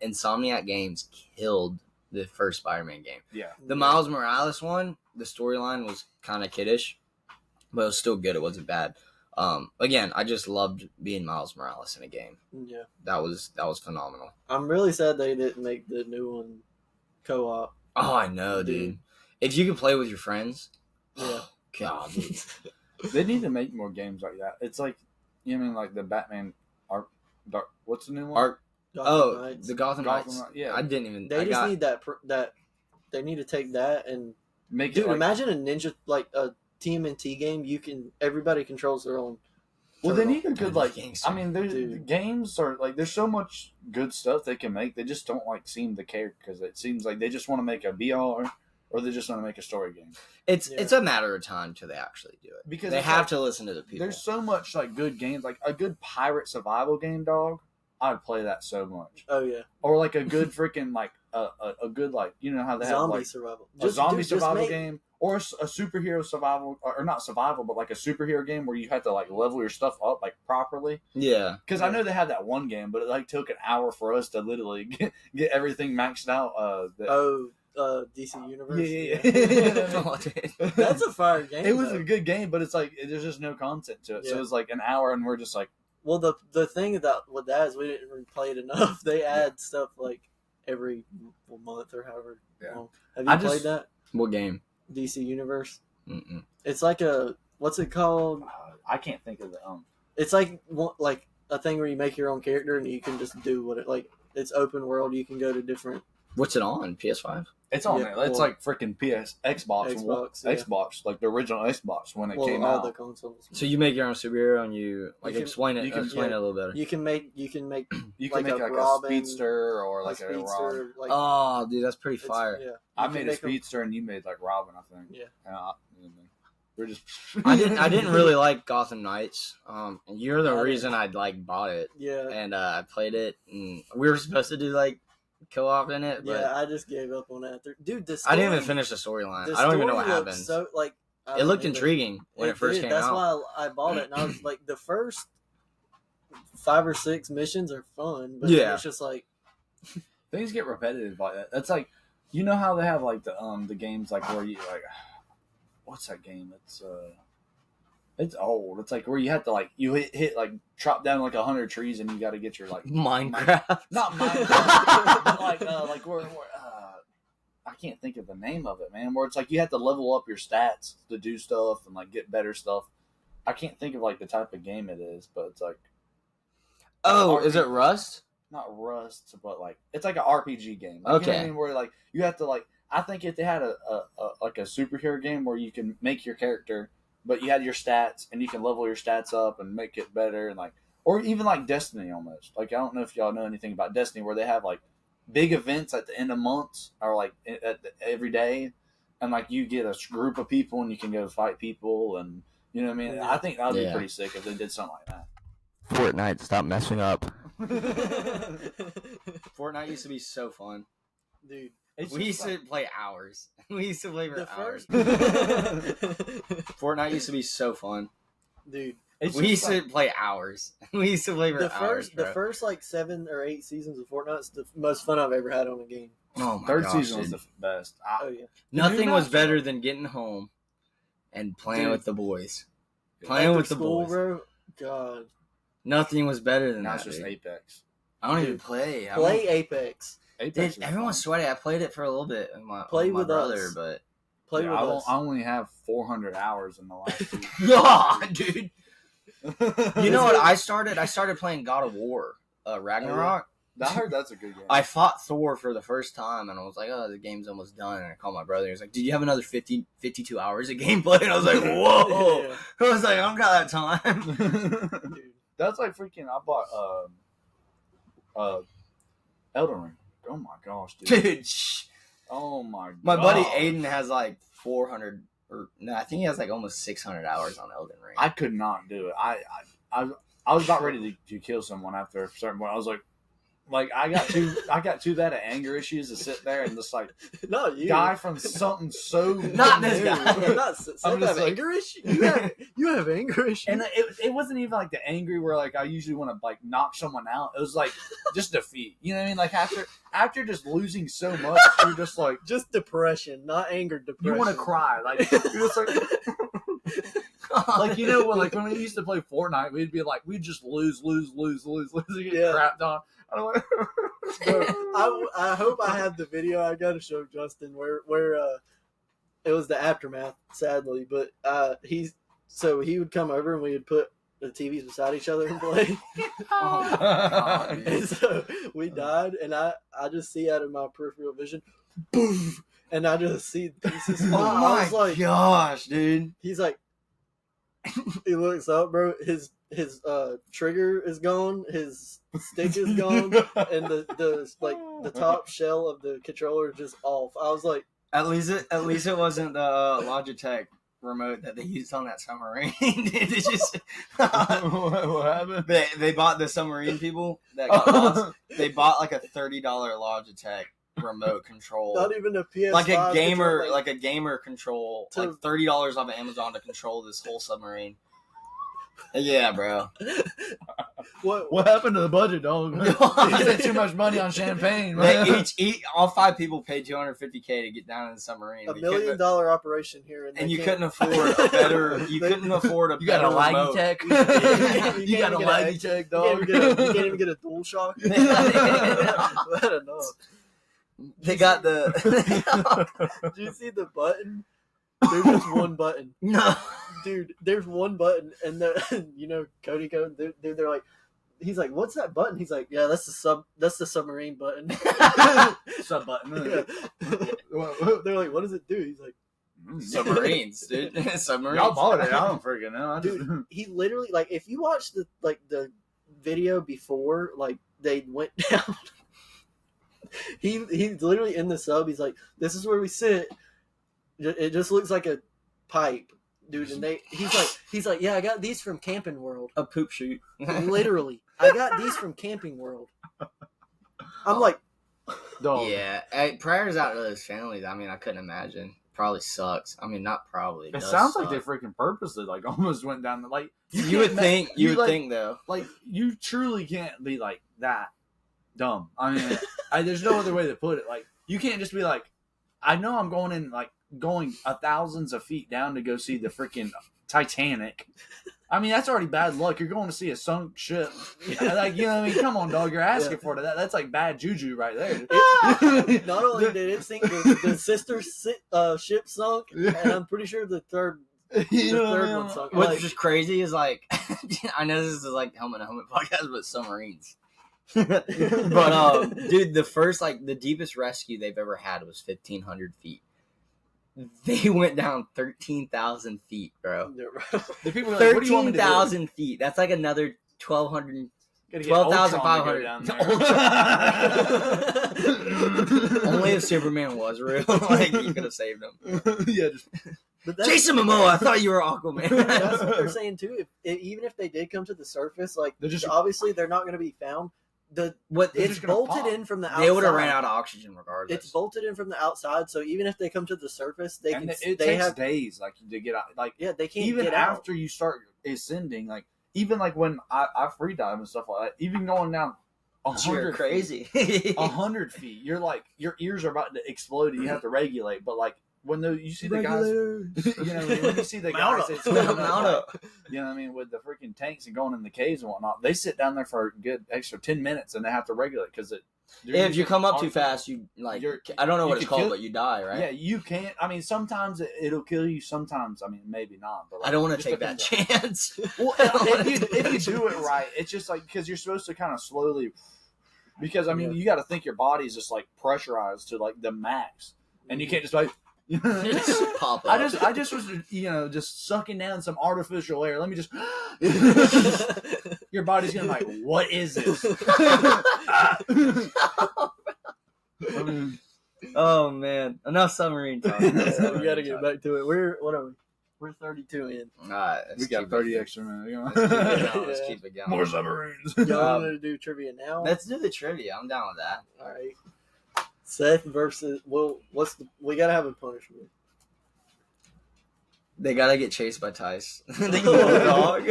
Speaker 1: Insomniac Games killed the first Spider-Man game.
Speaker 3: Yeah.
Speaker 1: The Miles Morales one, the storyline was kind of kiddish, but it was still good. It wasn't bad. Again, I just loved being Miles Morales in a game.
Speaker 2: Yeah.
Speaker 1: That was phenomenal.
Speaker 2: I'm really sad they didn't make the new one co-op.
Speaker 1: Oh, I know, dude. If you could play with your friends,
Speaker 2: Yeah.
Speaker 1: God, dude.
Speaker 3: They need to make more games like that. It's like, you know what I mean, like the Batman Dark. What's the new one?
Speaker 2: Gotham Knights.
Speaker 1: The Gotham Knights.
Speaker 3: Knight, yeah.
Speaker 1: I didn't even.
Speaker 2: They just need that. They need to take that and
Speaker 3: Make
Speaker 2: dude.
Speaker 3: it like,
Speaker 2: Imagine a ninja like a TMNT game. Everybody controls their own.
Speaker 3: well, they
Speaker 2: turtle.
Speaker 3: need a good like.
Speaker 1: Gangster.
Speaker 3: I mean, there's
Speaker 2: Dude.
Speaker 3: games are like there's so much good stuff they can make. They just don't like seem to care because it seems like they just want to make a BR or they just want to make a story game.
Speaker 1: It's
Speaker 2: Yeah.
Speaker 1: it's a matter of time till they actually do it
Speaker 3: Because
Speaker 1: they
Speaker 3: it's
Speaker 1: have
Speaker 3: like-
Speaker 1: to listen to the people.
Speaker 3: There's so much like good games, like a good pirate survival game, dog. I'd play that so much.
Speaker 2: Oh yeah,
Speaker 3: Or like a good freaking like a good like you know how they
Speaker 2: zombie
Speaker 3: have like
Speaker 2: survival.
Speaker 3: a zombie
Speaker 2: dude, just
Speaker 3: survival
Speaker 2: make-
Speaker 3: game or a superhero survival or not survival but like a superhero game where you have to like level your stuff up like properly.
Speaker 1: Yeah.
Speaker 3: Because I know they have that one game, but it like took an hour for us to literally get everything maxed out.
Speaker 2: DC Universe.
Speaker 3: Yeah.
Speaker 1: Oh, dude.
Speaker 2: That's a fire game.
Speaker 3: It was
Speaker 2: though.
Speaker 3: a good game, but it's like there's just no content to it. So
Speaker 2: Yeah.
Speaker 3: it's like an hour, and we're just like,
Speaker 2: Well, the thing about with that is we didn't really play it enough. They add stuff like every month or however.
Speaker 3: Yeah.
Speaker 2: long. Have you
Speaker 3: I
Speaker 2: played
Speaker 3: just-
Speaker 2: that
Speaker 1: What game?
Speaker 2: DC Universe?
Speaker 1: Mm-mm.
Speaker 2: It's like a what's it called?
Speaker 3: I can't think of the
Speaker 2: It's like a thing where you make your own character and you can just do what it like. It's open world. You can go to different.
Speaker 1: What's it on? PS5?
Speaker 3: It's on
Speaker 2: Yeah,
Speaker 3: there. It's
Speaker 2: well-
Speaker 3: like freaking Xbox,
Speaker 2: yeah.
Speaker 3: Xbox, like the original Xbox when it came
Speaker 2: all
Speaker 3: out.
Speaker 2: the consoles.
Speaker 1: So you make your own superhero and you like
Speaker 2: can-
Speaker 1: explain it.
Speaker 3: you can-
Speaker 1: Explain
Speaker 2: yeah.
Speaker 1: it a little better.
Speaker 2: You can make
Speaker 3: You can
Speaker 2: like
Speaker 3: make
Speaker 2: a
Speaker 3: like
Speaker 2: Robin,
Speaker 3: a speedster or like
Speaker 2: a
Speaker 3: a Robin.
Speaker 2: speedster. Like
Speaker 1: Oh, dude, that's pretty
Speaker 2: it's-
Speaker 1: fire.
Speaker 2: Yeah,
Speaker 3: I
Speaker 2: You can
Speaker 3: made a
Speaker 2: make 'em-
Speaker 3: speedster and you made like Robin, I think.
Speaker 2: Yeah.
Speaker 3: We're just.
Speaker 1: I didn't really like Gotham Knights. And you're the
Speaker 2: I didn't.
Speaker 1: reason I like bought it,
Speaker 2: Yeah,
Speaker 1: and I played it, and we were supposed to do like co-op in it, but
Speaker 2: yeah. I just gave up on that. Dude, the
Speaker 1: I didn't even
Speaker 2: story-
Speaker 1: finish the storyline.
Speaker 2: the
Speaker 1: I don't even know
Speaker 2: story
Speaker 1: what
Speaker 2: looked
Speaker 1: happened.
Speaker 2: So like
Speaker 1: It looked
Speaker 2: either.
Speaker 1: intriguing when it first
Speaker 2: did.
Speaker 1: came
Speaker 2: That's
Speaker 1: out.
Speaker 2: why I bought it, and I was like, the first 5 or 6 missions are fun, but
Speaker 1: Yeah.
Speaker 2: it's just like
Speaker 3: Things get repetitive like that. That's like, you know how they have like the games like where you like, what's that game? It's old. It's like where you have to like you hit like chop down like 100 trees and you got to get your like
Speaker 1: Minecraft.
Speaker 3: not Minecraft, but like where I can't think of the name of it, man. Where it's like you have to level up your stats to do stuff and like get better stuff. I can't think of like the type of game it is, but it's like
Speaker 1: Oh, is it Rust?
Speaker 3: not Rust, but like it's like an RPG game. Like, you know what
Speaker 1: Okay.
Speaker 3: I mean? Where like you have to like I think if they had a like a superhero game where you can make your character, but you had your stats and you can level your stats up and make it better and like or even like Destiny almost. Like I don't know if y'all know anything about Destiny where they have like big events at the end of months or like every day, and like you get a group of people and you can go fight people and you know what I mean. I think that would be
Speaker 1: Yeah.
Speaker 3: pretty sick if they did something like that.
Speaker 1: Fortnite, stop messing up. Fortnite used to be so fun.
Speaker 2: dude.
Speaker 3: It's
Speaker 1: We
Speaker 3: just
Speaker 1: used to play hours. We used to play for
Speaker 2: The
Speaker 1: hours.
Speaker 2: first,
Speaker 1: Fortnite used to be so fun.
Speaker 2: dude.
Speaker 3: it's
Speaker 1: We
Speaker 3: just
Speaker 1: used to play hours. We used to play for
Speaker 2: The
Speaker 1: hours.
Speaker 2: first, the
Speaker 1: bro.
Speaker 2: first like 7 or 8 seasons of Fortnite's the most fun I've ever had on a game.
Speaker 1: Oh my
Speaker 3: third
Speaker 1: gosh,
Speaker 3: season was
Speaker 1: dude.
Speaker 3: the best.
Speaker 2: Oh yeah,
Speaker 1: Nothing
Speaker 3: New
Speaker 1: was
Speaker 3: maps,
Speaker 1: better than getting home and playing
Speaker 3: Dude.
Speaker 1: with the boys. Playing
Speaker 2: After
Speaker 1: with the
Speaker 2: school,
Speaker 1: boys.
Speaker 2: bro. God,
Speaker 1: Nothing was better than
Speaker 3: Now
Speaker 1: that.
Speaker 3: it's just
Speaker 1: dude.
Speaker 3: Apex.
Speaker 1: I don't even
Speaker 2: Dude.
Speaker 1: play. I
Speaker 2: play
Speaker 1: don't-
Speaker 2: Apex.
Speaker 3: Apex
Speaker 1: Dude,
Speaker 3: is
Speaker 1: everyone's
Speaker 3: fun.
Speaker 1: sweaty. I played it for a little bit with my,
Speaker 2: Play
Speaker 1: with my
Speaker 2: with
Speaker 1: brother,
Speaker 2: us.
Speaker 1: but
Speaker 2: Play
Speaker 3: Dude,
Speaker 2: with us.
Speaker 3: I only have 400 hours in the last 2.
Speaker 1: God, dude. You know what?
Speaker 2: it-
Speaker 1: I started playing God of War, Ragnarok.
Speaker 3: I heard that's a good game.
Speaker 1: I fought Thor for the first time, and I was like, "Oh, the game's almost done." And I called my brother. He was like, "Did you have another 52 hours of gameplay?" And I was like, "Whoa!"
Speaker 2: Yeah,
Speaker 1: I was like, "I don't got that time."
Speaker 2: dude.
Speaker 3: That's like freaking. I bought Elden Ring. Oh my gosh, dude.
Speaker 1: Dude, shh.
Speaker 3: Oh my.
Speaker 1: My buddy
Speaker 3: gosh.
Speaker 1: Aiden has like 400, or no, I think he has like almost 600 hours on Elden Ring.
Speaker 3: I could not do it. I I was about ready to kill someone after a certain point. I was like I got too bad at anger issues to sit there and just like
Speaker 2: no, you
Speaker 3: die from something so
Speaker 1: Not this guy.
Speaker 2: I'm not
Speaker 3: I'm just like-
Speaker 2: anger issues. You have anger issues.
Speaker 3: and it wasn't even like the angry where like I usually want to like knock someone out. It was like just defeat. You know what I mean? Like after just losing so much, you're just like
Speaker 2: just depression, not anger. Depression.
Speaker 3: you want to cry. Like you're just like. Like you know when we used to play Fortnite, we'd just lose and get
Speaker 2: Yeah.
Speaker 3: crapped on. I don't
Speaker 2: Bro, I hope I have the video. I got to show Justin where it was the aftermath, sadly, but he would come over and we would put the TVs beside each other and play.
Speaker 1: Oh, God, dude.
Speaker 2: And so we died, and I just see out of my peripheral vision, boom, and I just see pieces.
Speaker 1: Oh
Speaker 2: I was
Speaker 1: my
Speaker 2: like,
Speaker 1: gosh, dude.
Speaker 2: he's like, he looks up, bro. His trigger is gone. His stick is gone, and the top shell of the controller is just off. I was like,
Speaker 1: At least it wasn't the Logitech remote that they used on that submarine. It's just
Speaker 3: what happened?
Speaker 1: they bought the submarine people that got lost. They bought like a $30 Logitech remote control,
Speaker 2: not even a PS5
Speaker 1: like a gamer,
Speaker 2: controller.
Speaker 1: like a gamer control,
Speaker 2: To-
Speaker 1: like $30 off of Amazon to control this whole submarine. Yeah, bro.
Speaker 3: What happened to the budget, dog? You spent too much money on champagne, man.
Speaker 1: They all 5 people paid $250K to get down in the submarine.
Speaker 2: $1
Speaker 1: You
Speaker 2: million
Speaker 1: couldn't-
Speaker 2: operation here, and
Speaker 1: and you
Speaker 2: they
Speaker 1: couldn't
Speaker 2: can't-
Speaker 1: afford a better. You couldn't afford a.
Speaker 3: You got a
Speaker 1: better remote.
Speaker 3: Logitech.
Speaker 2: You
Speaker 3: You got a
Speaker 2: can't even
Speaker 3: Logitech,
Speaker 2: You
Speaker 3: dog.
Speaker 2: can't even get a dual shock. I don't know.
Speaker 1: They got the.
Speaker 2: Do you see the button? There's just one button.
Speaker 1: No.
Speaker 2: Dude, there's one button, and Cody Code, they're like, he's like, what's that button? He's like, yeah, that's the submarine button.
Speaker 3: Sub button.
Speaker 2: They're like, what does it do? He's like,
Speaker 1: Submarines, dude. Submarines.
Speaker 3: Y'all bought it. I don't freaking know. I just,
Speaker 2: dude, he literally, like, if you watch the video before, like, they went down, he's literally in the sub. He's like, this is where we sit. It just looks like a pipe, dude. And he's like, yeah, I got these from Camping World.
Speaker 1: A poop shoot.
Speaker 2: Literally, I got these from Camping World. I'm like,
Speaker 3: dog.
Speaker 1: Yeah. Hey, prayers out to those families. I mean, I couldn't imagine. Probably sucks. I mean, not probably.
Speaker 3: It
Speaker 1: does
Speaker 3: sounds
Speaker 1: suck.
Speaker 3: like they freaking purposely like almost went down the like.
Speaker 1: You would
Speaker 3: can't
Speaker 1: think.
Speaker 3: you
Speaker 1: You would
Speaker 3: like-
Speaker 1: think though.
Speaker 3: like you truly can't be like that dumb. I mean, there's no other way to put it. Like you can't just be like, I know I'm going thousands of feet down to go see the freaking Titanic. I mean, that's already bad luck. You're going to see a sunk ship. Like, you know what I mean? Come on, dog. You're asking for it. That's like bad juju right there.
Speaker 2: not only did it sink, the sister ship sunk, and I'm pretty sure the third
Speaker 3: You know what I
Speaker 2: third
Speaker 3: mean?
Speaker 2: one sunk.
Speaker 1: What's
Speaker 2: Like,
Speaker 1: just crazy is like, I know this is like helmet podcast, but submarines. But dude, the deepest rescue they've ever had was 1,500 feet. They went down 13,000 feet, bro.
Speaker 3: The people are like, what do you want me to do?
Speaker 1: 13,000 feet. That's like another 1,200.
Speaker 3: Gotta get
Speaker 1: 12,500.
Speaker 3: Ultron to go down there.
Speaker 1: Only if Superman was real, like you could have saved him.
Speaker 3: Yeah, just
Speaker 2: but that's,
Speaker 1: Jason Momoa, I thought you were Aquaman.
Speaker 2: that's what they're saying too. Even if they did come to the surface, like
Speaker 3: They're just-
Speaker 2: obviously they're not going to be found.
Speaker 1: What
Speaker 3: They're
Speaker 2: It's
Speaker 3: just gonna
Speaker 2: bolted
Speaker 3: pop.
Speaker 2: in from the outside.
Speaker 1: they would have ran out of oxygen regardless.
Speaker 2: It's bolted in from the outside, so even if they come to the surface, they
Speaker 3: and
Speaker 2: can.
Speaker 3: it
Speaker 2: They
Speaker 3: takes
Speaker 2: have.
Speaker 3: days, like to get out. Like
Speaker 2: Yeah, they can't
Speaker 3: even
Speaker 2: get out.
Speaker 3: after you start ascending, like even like when I free dive and stuff like that, even going down
Speaker 1: You're
Speaker 3: 100
Speaker 1: crazy.
Speaker 3: 100 feet, you're like your ears are about to explode and you have to regulate. But like when you see the guys, you know, when you see the
Speaker 2: Mount
Speaker 3: guys,
Speaker 2: up.
Speaker 3: it's going up,
Speaker 1: Mount
Speaker 3: like,
Speaker 1: up.
Speaker 3: you know what I mean, with the freaking tanks and going in the caves and whatnot, they sit down there for a good extra 10 minutes and they have to regulate because it.
Speaker 1: If you come up too fast, you like. I don't know
Speaker 3: you
Speaker 1: what it's
Speaker 3: could
Speaker 1: called,
Speaker 3: kill-
Speaker 1: but you die, right?
Speaker 3: Yeah, you can't. I mean, sometimes it'll kill you. Sometimes, I mean, maybe not. But like,
Speaker 1: I don't want
Speaker 3: it
Speaker 1: to
Speaker 3: just
Speaker 1: take that
Speaker 3: depends
Speaker 1: chance.
Speaker 3: Well, if you do it right, it's just like because you're supposed to kind of slowly. Because I mean, you got to think your body's just like pressurized to like the max, and you can't just like.
Speaker 1: Just pop up.
Speaker 3: I just was just sucking down some artificial air. Let me just. Your body's gonna be like, what is this? I mean,
Speaker 1: Oh man, enough submarine talk.
Speaker 2: We got to get back to it. What are we? We're 32 in.
Speaker 1: All right,
Speaker 3: We got 30 extra minutes.
Speaker 1: Let's keep it going.
Speaker 3: More submarines.
Speaker 2: Y'all want to do trivia now?
Speaker 1: Let's do the trivia. I'm down with that.
Speaker 2: All right. Seth versus we gotta have a punishment.
Speaker 1: They gotta get chased by Tice. They little dog.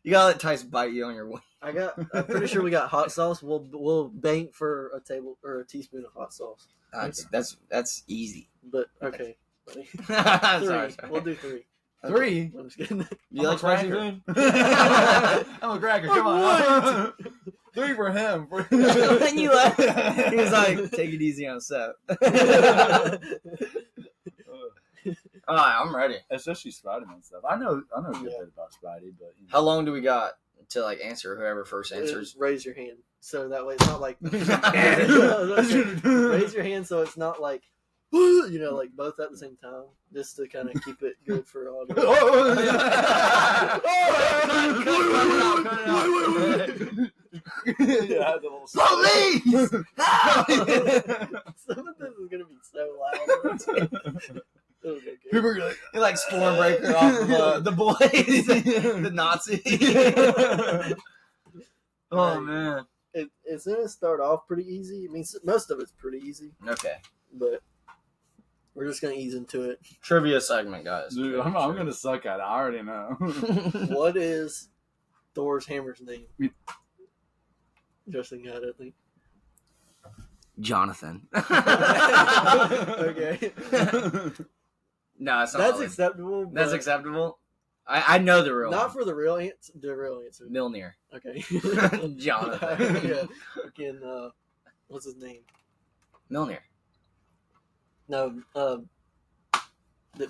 Speaker 1: You gotta let Tice bite you on your way.
Speaker 2: I'm pretty sure we got hot sauce. We'll bank for a table or a teaspoon of hot sauce.
Speaker 1: That's easy.
Speaker 2: But okay. Three.
Speaker 1: Sorry.
Speaker 2: We'll do 3.
Speaker 3: Three?
Speaker 2: I'm just kidding.
Speaker 1: You like spicy food?
Speaker 3: I'm a cracker. Come on. 3 for him.
Speaker 1: When you left, he was like, "Take it easy on Seth." All right, I'm ready.
Speaker 3: Especially Spider-Man stuff. I know a good bit about Spidey, but
Speaker 1: How long do we got to like answer? Whoever first answers.
Speaker 2: Raise your hand, so that way it's not like raise your hand, so it's not like like both at the same time, just to kind of keep it good for audio.
Speaker 3: Yeah, the little
Speaker 1: Police!
Speaker 2: Some of this is gonna be so loud.
Speaker 3: People are like,
Speaker 1: You're like Stormbreaker off of the boys, the Nazi. Oh man,
Speaker 2: it's gonna start off pretty easy. I mean, most of it's pretty easy,
Speaker 1: okay.
Speaker 2: but we're just gonna ease into it.
Speaker 1: Trivia segment, guys.
Speaker 3: dude, I'm gonna suck at it. I already know.
Speaker 2: What is Thor's hammer's name? Justin got it, I think.
Speaker 1: Jonathan.
Speaker 2: Okay.
Speaker 1: No, it's not.
Speaker 2: That's acceptable.
Speaker 1: That's acceptable. I know the real.
Speaker 2: Not
Speaker 1: one.
Speaker 2: for the real answer. The real answer.
Speaker 1: Milner.
Speaker 2: Okay.
Speaker 1: Jonathan.
Speaker 2: Yeah. Fucking. What's his name?
Speaker 1: Milner.
Speaker 2: No. That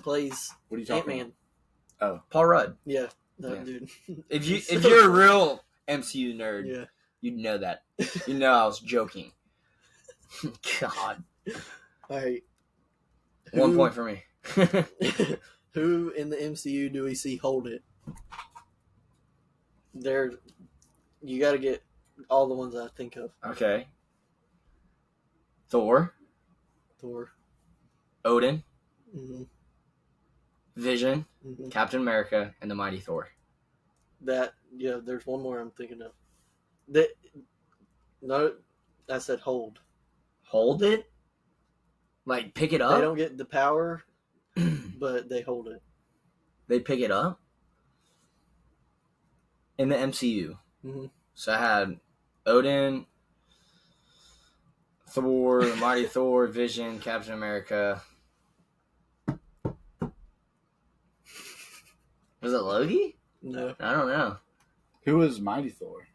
Speaker 2: plays
Speaker 3: What are you talking
Speaker 2: Ant-Man.
Speaker 1: Paul Rudd.
Speaker 2: Yeah. That
Speaker 1: Yeah.
Speaker 2: dude.
Speaker 1: If you're a real MCU nerd,
Speaker 2: Yeah.
Speaker 1: you'd know that. You know I was joking. God.
Speaker 2: All right.
Speaker 1: 1 point for me.
Speaker 2: Who in the MCU do we see hold it? You got to get all the ones I think of.
Speaker 1: Okay. Thor. Odin.
Speaker 2: Mm-hmm.
Speaker 1: Vision.
Speaker 2: Mm-hmm.
Speaker 1: Captain America. And the Mighty Thor.
Speaker 2: There's one more I'm thinking of. I said hold.
Speaker 1: Hold it? Like pick it
Speaker 2: They
Speaker 1: up?
Speaker 2: don't get the power, but they hold it.
Speaker 1: They pick it up? In the MCU.
Speaker 2: Mm-hmm.
Speaker 1: So I had Odin, Thor, Mighty Thor, Vision, Captain America. Was it Loki?
Speaker 2: No,
Speaker 1: I don't know.
Speaker 3: Who is Mighty Thor?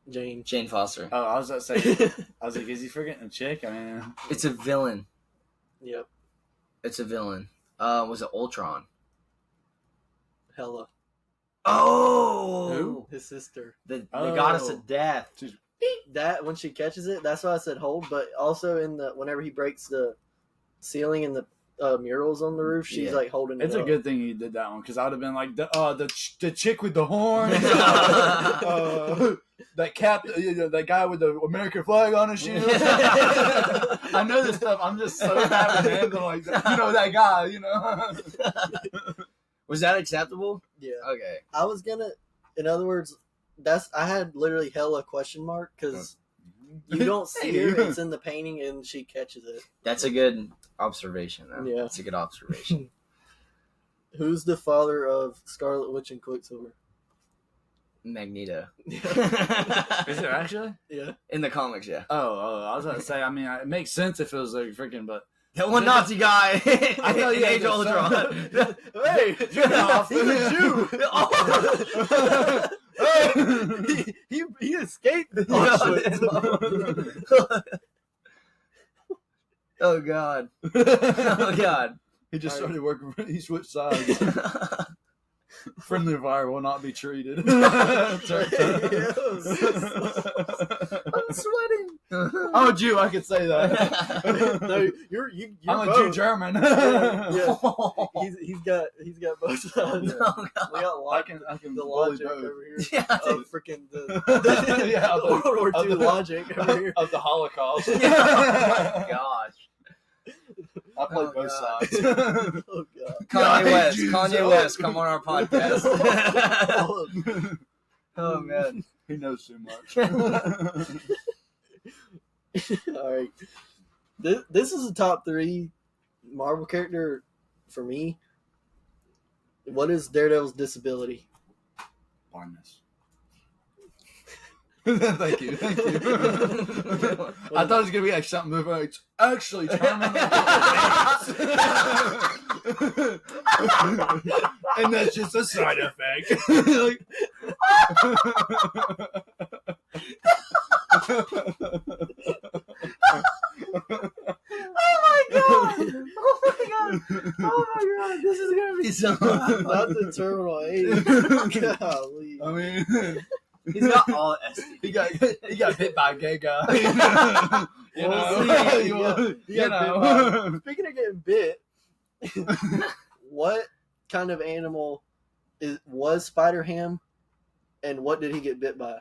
Speaker 2: Jane.
Speaker 1: Jane Foster.
Speaker 3: Oh, I was about to say. I was like, is he forgetting a chick? I mean,
Speaker 1: It's a villain.
Speaker 2: Yep.
Speaker 1: It's a villain. Was it Ultron?
Speaker 2: Hela.
Speaker 1: Oh!
Speaker 3: Who?
Speaker 2: His sister.
Speaker 1: The goddess
Speaker 3: Oh.
Speaker 1: of death.
Speaker 2: That when she catches it, that's why I said hold. But also whenever he breaks the ceiling and the murals on the roof, she's
Speaker 1: Yeah.
Speaker 2: like holding it.
Speaker 3: it's a
Speaker 2: up.
Speaker 3: good thing you did that one because I would have been like the chick with the horn, that cap, that guy with the American flag on his shield. I know this stuff. I'm just so bad at handling like that. That guy.
Speaker 1: Was that acceptable?
Speaker 2: Yeah.
Speaker 1: Okay.
Speaker 2: I was gonna. In other words, I had literally Hela question mark because you don't see her. It's in the painting, and she catches it.
Speaker 1: That's a good observation, though.
Speaker 2: Yeah.
Speaker 1: That's a good observation.
Speaker 2: Who's the father of Scarlet Witch and Quicksilver?
Speaker 1: Magneto.
Speaker 3: Is it actually?
Speaker 2: Yeah.
Speaker 1: In the comics, yeah.
Speaker 3: Oh, I was about to say. I mean, it makes sense if it was like freaking, but
Speaker 1: That one Nazi guy.
Speaker 3: I know you
Speaker 1: in Age of
Speaker 3: had the
Speaker 1: Ultron.
Speaker 2: Hey,
Speaker 3: Get off.
Speaker 2: he's a Jew. he escaped
Speaker 1: Oh god. Oh god.
Speaker 3: he just started working. He switched sides. Friendly fire will not be treated.
Speaker 1: I'm sweating.
Speaker 3: I'm a Jew. I could say that.
Speaker 2: No, you're
Speaker 3: I'm a
Speaker 2: both.
Speaker 3: Jew German.
Speaker 2: Yeah. He's got both sides.
Speaker 1: Oh, God.
Speaker 2: We got
Speaker 3: I can
Speaker 2: the
Speaker 3: bully
Speaker 2: logic
Speaker 3: both.
Speaker 2: over here.
Speaker 1: Yeah,
Speaker 2: Of freaking the
Speaker 3: Yeah, of the-
Speaker 2: World War
Speaker 3: of
Speaker 2: II
Speaker 3: the-
Speaker 2: logic over here.
Speaker 3: of the Holocaust.
Speaker 1: Oh my gosh.
Speaker 3: I play
Speaker 1: Oh,
Speaker 3: both
Speaker 1: God.
Speaker 3: sides.
Speaker 2: Oh God.
Speaker 1: Kanye West, come on our podcast. Oh man,
Speaker 3: He knows too much.
Speaker 2: All right. This is a top 3 Marvel character for me. What is Daredevil's disability?
Speaker 3: Blindness. Thank you. I thought it was gonna be like something moving. It's actually terminal. And that's just a side effect. Like,
Speaker 1: this is gonna be so.
Speaker 2: Not the terminal age. Golly.
Speaker 3: I mean,
Speaker 1: He's got all STDs.
Speaker 3: he got bit by a gay guy. You
Speaker 2: Well,
Speaker 3: know,
Speaker 2: see,
Speaker 3: you
Speaker 2: got
Speaker 3: know.
Speaker 2: Speaking of getting bit, what kind of animal was Spider-Ham, and what did he get bit by?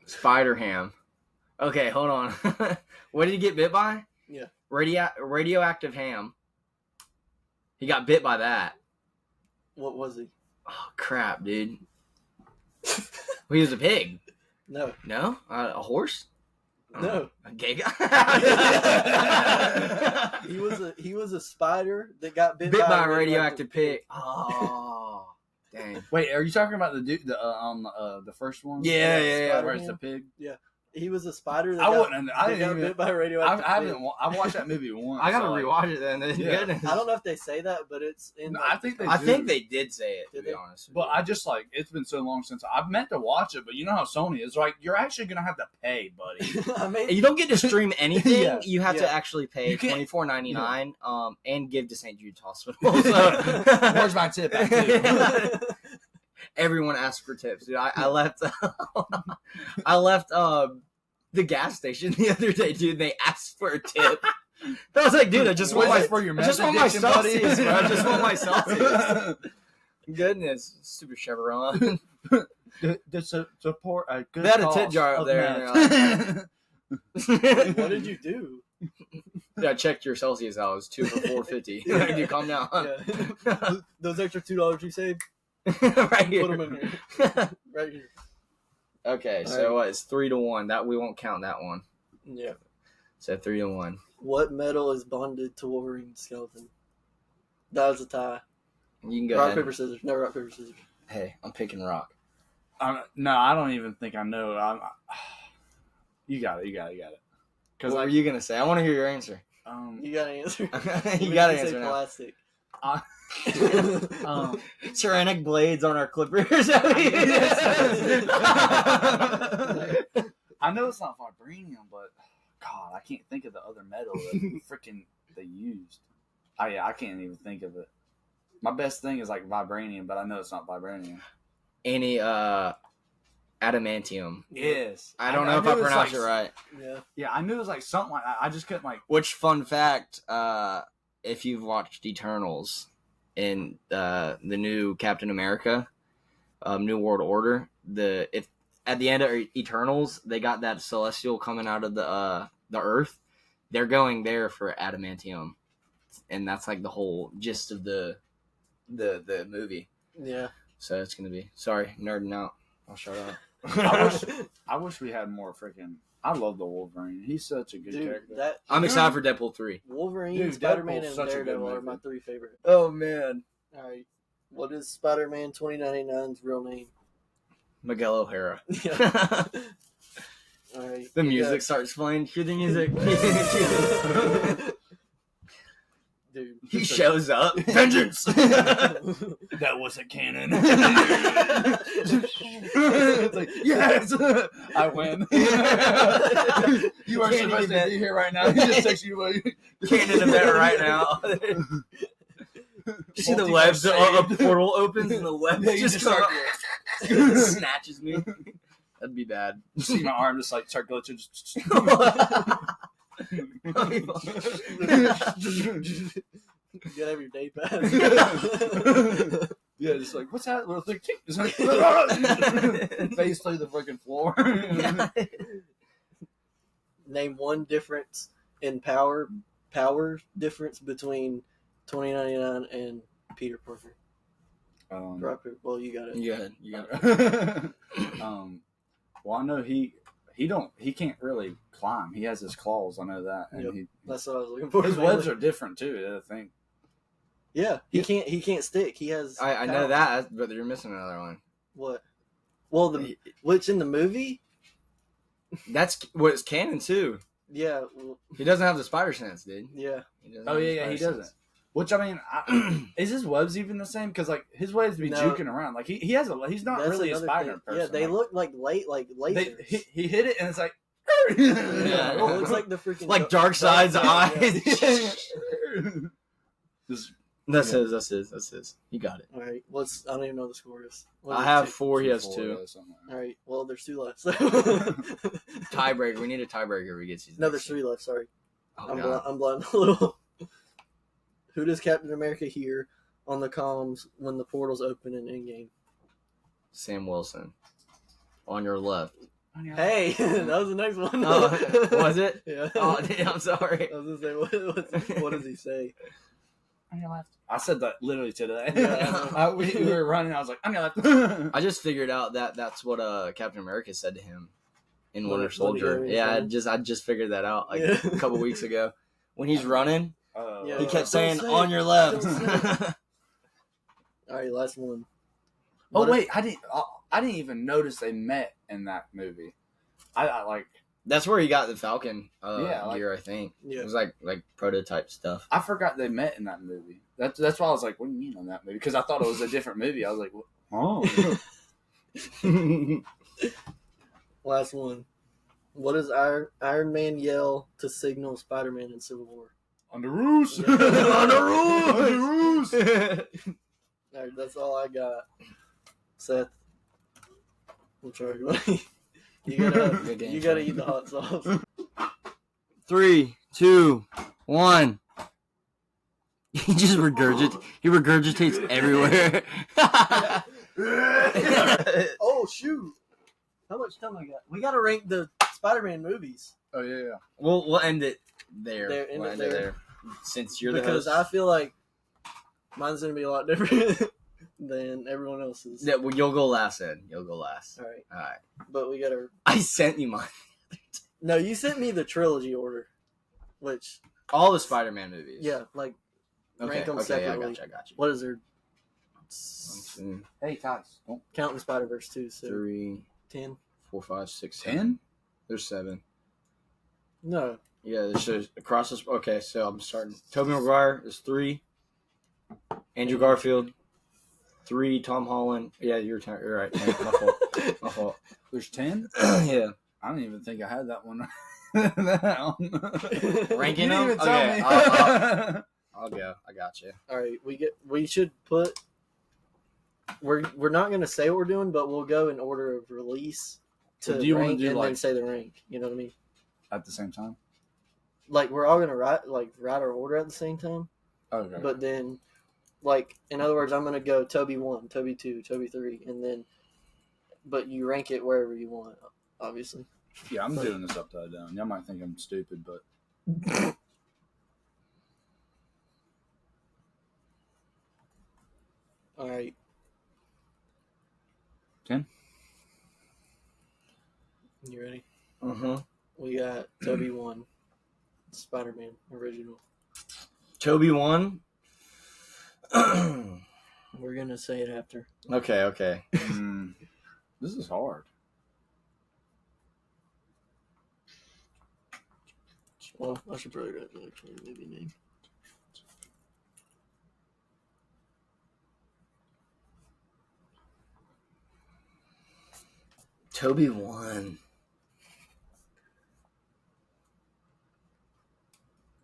Speaker 1: Spider-Ham. Okay, hold on. What did he get bit by?
Speaker 2: Yeah.
Speaker 1: Radioactive ham. He got bit by that.
Speaker 2: What was he?
Speaker 1: Oh, crap, dude. He was a pig.
Speaker 2: No.
Speaker 1: No? A horse?
Speaker 2: No.
Speaker 1: A gay guy?
Speaker 2: He was a spider that got bit
Speaker 1: Bit
Speaker 2: by
Speaker 1: by a radioactive pig. Oh, dang.
Speaker 3: Wait, are you talking about the dude the first one?
Speaker 1: Yeah, yeah.
Speaker 3: Where it's the pig.
Speaker 2: He was a spider that
Speaker 3: I
Speaker 2: got,
Speaker 3: wouldn't. I
Speaker 2: that
Speaker 3: didn't
Speaker 2: got
Speaker 3: even.
Speaker 2: bit by a radioactive pig.
Speaker 3: I watched that movie once.
Speaker 1: I gotta
Speaker 3: so, like,
Speaker 1: rewatch it then.
Speaker 3: Yeah.
Speaker 1: Goodness.
Speaker 2: I don't know if they say that, but it's in.
Speaker 3: No,
Speaker 2: like,
Speaker 3: I think they.
Speaker 1: I
Speaker 3: do.
Speaker 1: think they did say it, to
Speaker 2: Did
Speaker 1: be
Speaker 2: they?
Speaker 1: honest. with
Speaker 3: But
Speaker 1: you.
Speaker 3: I just like it's been so long since I've meant to watch it, but you know how Sony is. Like you're actually gonna have to pay, buddy.
Speaker 2: I mean,
Speaker 1: You don't get to stream anything.
Speaker 3: Yeah.
Speaker 1: You have to
Speaker 2: Yeah.
Speaker 1: actually pay
Speaker 3: You can't-
Speaker 1: $24.99 and give to St. Jude's Hospital. So.
Speaker 3: Where's my tip at too?
Speaker 1: Everyone asked for tips, dude. I left. I left the gas station the other day, dude. They asked for a tip. I was like, dude, I just want
Speaker 3: Was
Speaker 1: my
Speaker 3: it for your
Speaker 1: I just want my
Speaker 3: meth addiction, buddy?
Speaker 1: Celsius, bro. I just want my Celsius. Goodness, stupid Chevron.
Speaker 3: To support a good
Speaker 1: They had a
Speaker 3: cause
Speaker 1: tip jar up
Speaker 3: of
Speaker 1: there.
Speaker 3: meth.
Speaker 2: what did you do?
Speaker 1: Yeah, I checked your Celsius out. It was 2 for $4.50.
Speaker 2: Yeah.
Speaker 1: Dude, calm down.
Speaker 2: Yeah. Those extra $2 you saved,
Speaker 1: Right here.
Speaker 2: put them in here. Right here.
Speaker 1: Okay,
Speaker 2: All
Speaker 1: so it's 3-1. That we won't count that one.
Speaker 2: Yeah.
Speaker 1: So 3-1.
Speaker 2: What metal is bonded to Wolverine's skeleton? That was a tie.
Speaker 1: You can go
Speaker 2: Rock,
Speaker 1: ahead.
Speaker 2: paper, scissors. No, rock, paper, scissors.
Speaker 1: Hey, I'm picking rock.
Speaker 3: No, I don't even think I know. You got it.
Speaker 1: What were you gonna say? I want to hear your answer.
Speaker 2: You got to answer.
Speaker 1: You gotta
Speaker 2: say
Speaker 1: answer now.
Speaker 2: plastic.
Speaker 1: Ceramic blades on our clippers.
Speaker 3: I know it's not vibranium, but God, I can't think of the other metal that freaking they used. I can't even think of it. My best thing is like vibranium, but I know it's not vibranium.
Speaker 1: Any adamantium.
Speaker 3: Yes,
Speaker 1: I don't know if I
Speaker 3: knew it was
Speaker 1: pronounced
Speaker 3: like-
Speaker 1: it right.
Speaker 2: Yeah.
Speaker 3: Yeah, I knew it was like something like that. I just couldn't like.
Speaker 1: Which fun fact? If you've watched Eternals in the new Captain America, New World Order, at the end of Eternals, they got that celestial coming out of the Earth. They're going there for adamantium, and that's like the whole gist of the movie.
Speaker 2: Yeah.
Speaker 1: So it's gonna be nerding out. I'll shut up.
Speaker 3: I wish we had more freaking. I love the Wolverine. He's such a good
Speaker 2: Dude,
Speaker 3: character.
Speaker 1: I'm excited for Deadpool 3.
Speaker 2: Wolverine,
Speaker 3: Dude,
Speaker 2: Spider-Man,
Speaker 3: Deadpool's
Speaker 2: and
Speaker 3: such a good
Speaker 2: Daredevil are
Speaker 3: movie.
Speaker 2: my 3 favorite.
Speaker 1: Oh man,
Speaker 2: All right. What is Spider-Man 2099's real name?
Speaker 1: Miguel O'Hara.
Speaker 2: Yeah. All right.
Speaker 1: The
Speaker 2: You
Speaker 1: music starts playing. Hear the music.
Speaker 2: got- Dude.
Speaker 1: He shows up.
Speaker 3: Vengeance. That wasn't canon. It's like, yes, I win. You are
Speaker 1: Can't
Speaker 3: supposed to
Speaker 1: even-
Speaker 3: be here right now. He just takes you away.
Speaker 1: Cannon event right now. You see the webs, a portal opens and the webs
Speaker 3: Yeah, you
Speaker 1: just
Speaker 3: just
Speaker 1: come
Speaker 3: start-
Speaker 1: up. Snatches me. That'd be bad.
Speaker 3: You see my arm just like start glitching.
Speaker 2: You gotta have your day pass.
Speaker 3: Yeah, just like, what's that? Well, it's like, it's like face through the freaking floor.
Speaker 2: name one difference in power difference between 2099 and Peter Parker. Well, you got it.
Speaker 1: You got it.
Speaker 3: Well, I know he can't really climb. He has his claws. I know that. And
Speaker 2: Yep. That's what I was looking for.
Speaker 3: His webs are different too. I think.
Speaker 2: Yeah, he can't stick. He has.
Speaker 1: I know that, but you're missing another one.
Speaker 2: What? Well, which in the movie?
Speaker 1: That's what's canon too.
Speaker 2: Yeah. Well,
Speaker 1: he doesn't have the spider sense, dude.
Speaker 2: Yeah.
Speaker 3: He doesn't. Which I mean, is his webs even the same? Because like his webs be juking around. Like he's not really a spider person.
Speaker 2: Yeah, they look like lasers.
Speaker 3: He hit it and it's like.
Speaker 2: Yeah, it looks like the freaking
Speaker 1: like Darkseid's eyes. That's his. He got it.
Speaker 2: All right, I don't even know the score is.
Speaker 1: I have 4. He has 2.
Speaker 2: All right, well, there's 2 left.
Speaker 1: Tiebreaker. We need a tiebreaker. We get these.
Speaker 2: No, there's 3 left. Sorry,
Speaker 1: oh,
Speaker 2: I'm blind a little. Who does Captain America hear on the comms when the portals open in Endgame?
Speaker 1: Sam Wilson. On your left.
Speaker 2: Hey, that was the next one.
Speaker 1: Was it?
Speaker 2: Yeah.
Speaker 1: Oh, I'm sorry.
Speaker 2: I was gonna say, what does he say?
Speaker 3: On your left. I said that literally today.
Speaker 2: Yeah,
Speaker 3: we were running. I was like, on your left.
Speaker 1: I just figured out that's what Captain America said to him in Winter Soldier. Yeah, I just figured that out a couple weeks ago when he's running. He kept saying on your left.
Speaker 2: All right, last one.
Speaker 3: Wait, I didn't even notice they met in that movie. I like.
Speaker 1: That's where he got the Falcon gear, I think.
Speaker 2: Yeah.
Speaker 1: It was like prototype stuff.
Speaker 3: I forgot they met in that movie. That's why I was like, what do you mean on that movie? Because I thought it was a different movie. I was like, oh.
Speaker 2: Last one. What does Iron Man yell to signal Spider-Man in Civil War?
Speaker 3: On the roofs!
Speaker 2: Yeah.
Speaker 3: On the roofs!
Speaker 2: All right, that's all I got. Seth, we'll try, buddy. You gotta eat the hot sauce.
Speaker 1: 3, 2, 1. He just regurgitates everywhere.
Speaker 2: Oh shoot! How much time I got? We gotta rank the Spider-Man movies.
Speaker 3: Oh yeah.
Speaker 1: We'll end it there.
Speaker 2: End it there.
Speaker 1: Since you're the
Speaker 2: because
Speaker 1: host.
Speaker 2: I feel like mine's gonna be a lot different than everyone else's.
Speaker 1: Yeah, well, you'll go last then. You'll go last.
Speaker 2: All right.
Speaker 1: All right.
Speaker 2: But we gotta.
Speaker 1: I sent you mine.
Speaker 2: No, you sent me the trilogy order, which.
Speaker 1: All the Spider-Man movies.
Speaker 2: Yeah, like.
Speaker 1: Okay.
Speaker 2: Rank them
Speaker 1: Okay.
Speaker 2: separately.
Speaker 1: I got you.
Speaker 2: What is there?
Speaker 3: Hey, Tyus.
Speaker 2: Counting Spider-Verse too. So
Speaker 1: 3,
Speaker 2: 10.
Speaker 1: 4, 5, 6,
Speaker 3: 10?
Speaker 1: There's 7.
Speaker 2: No.
Speaker 1: Yeah, there's across this. Okay, so I'm starting. Tobey Maguire is 3. Andrew Garfield, 3. Tom Holland. Yeah, you're right. My fault. My fault.
Speaker 3: There's 10?
Speaker 1: Yeah.
Speaker 3: I don't even think I had that one.
Speaker 1: Ranking them?
Speaker 3: Even
Speaker 1: Okay,
Speaker 3: tell me.
Speaker 1: I'll go. I got you.
Speaker 2: All right, we should put. We're not gonna say what we're doing, but we'll go in order of release to
Speaker 3: Do you wanna
Speaker 2: rank
Speaker 3: do,
Speaker 2: and
Speaker 3: like-
Speaker 2: then say the rank. You know what I mean?
Speaker 3: At the same time?
Speaker 2: Like we're all gonna write our order at the same time,
Speaker 3: Okay.
Speaker 2: but then, like in other words, I'm gonna go Toby 1, Toby 2, Toby 3, and then, but you rank it wherever you want, obviously.
Speaker 3: Yeah, I'm doing this upside down. Y'all might think I'm stupid, but
Speaker 2: All right.
Speaker 3: 10.
Speaker 2: You ready?
Speaker 1: Mm-hmm.
Speaker 2: We got Toby 1, Spider-Man original.
Speaker 1: Toby 1.
Speaker 2: We're gonna say it after.
Speaker 1: Okay.
Speaker 3: This is hard.
Speaker 2: Well, I should probably write the actual movie name.
Speaker 1: Toby 1.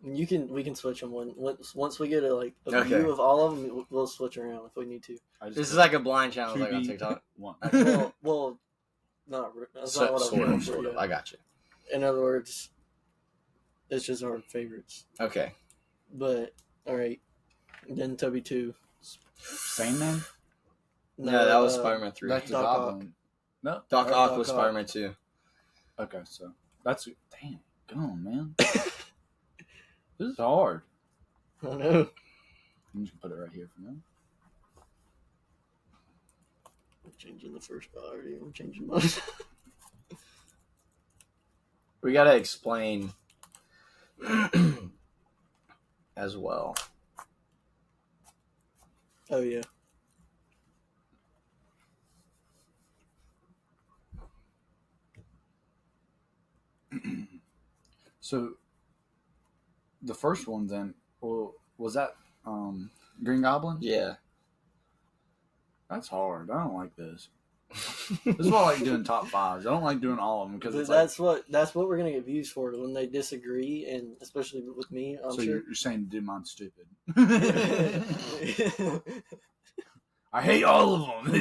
Speaker 2: We can switch them once we get a
Speaker 1: Okay.
Speaker 2: view of all of them. We'll switch around if we need to.
Speaker 1: This is like a blind channel like on TikTok.
Speaker 3: One.
Speaker 2: Well, that's not what I was
Speaker 1: Sort of. I got you.
Speaker 2: In other words, it's just our favorites.
Speaker 1: Okay.
Speaker 2: But all right, then Toby 2.
Speaker 3: Sandman?
Speaker 1: No, that was Spider-Man 3.
Speaker 3: That's the
Speaker 2: Doc
Speaker 3: Goblin. No.
Speaker 1: Doc Ock was
Speaker 2: Ock.
Speaker 1: Spider-Man 2.
Speaker 3: Okay, so that's damn. Come on, man. This is hard.
Speaker 2: I know.
Speaker 3: I'm just gonna put it right here for now.
Speaker 2: I'm changing the first priority. I'm changing mine.
Speaker 1: We gotta explain as well.
Speaker 2: Oh yeah.
Speaker 3: So, the first one then, well, was that Green Goblin?
Speaker 1: Yeah.
Speaker 3: That's hard. I don't like this. This is why I like doing top fives. I don't like doing all of them because
Speaker 2: that's what we're gonna get views for when they disagree, and especially with me. I'm
Speaker 3: so
Speaker 2: sure.
Speaker 3: you're saying do mine stupid. I hate all of them.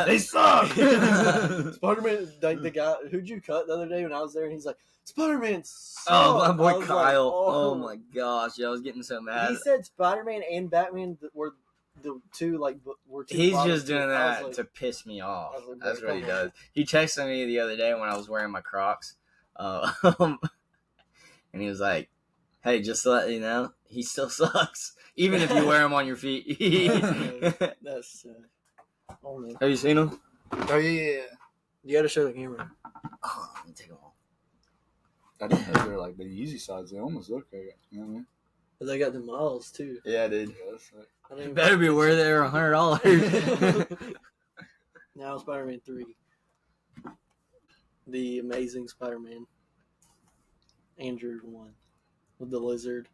Speaker 3: They suck.
Speaker 2: Spider-Man, like the guy who'd you cut the other day when I was there, and he's like, Spider-Man sucks.
Speaker 1: Oh, my boy
Speaker 2: I was
Speaker 1: Kyle.
Speaker 2: like,
Speaker 1: oh my gosh, yeah, I was getting so mad.
Speaker 2: He said Spider-Man and Batman were the two were two.
Speaker 1: He's
Speaker 2: bottom
Speaker 1: just
Speaker 2: two.
Speaker 1: doing
Speaker 2: I was
Speaker 1: that
Speaker 2: like,
Speaker 1: to piss me off.
Speaker 2: I was like,
Speaker 1: That's
Speaker 2: bro,
Speaker 1: what he
Speaker 2: come on.
Speaker 1: does. He texted me the other day when I was wearing my Crocs, and he was like, "Hey, just to let you know, he still sucks, even if you wear him on your feet."
Speaker 2: That's oh man.
Speaker 1: Have you seen him?
Speaker 3: Oh yeah.
Speaker 2: You got to show the camera.
Speaker 1: Oh, let me take them off.
Speaker 3: I didn't know they're like the easy sides. They almost look like it. You know what I mean?
Speaker 2: But they got the miles too.
Speaker 1: Yeah, dude.
Speaker 3: Yeah, that's right.
Speaker 2: I didn't
Speaker 1: It
Speaker 2: even
Speaker 1: better be worth it or $100.
Speaker 2: Now Spider-Man 3. The Amazing Spider-Man. Andrew 1. With the lizard.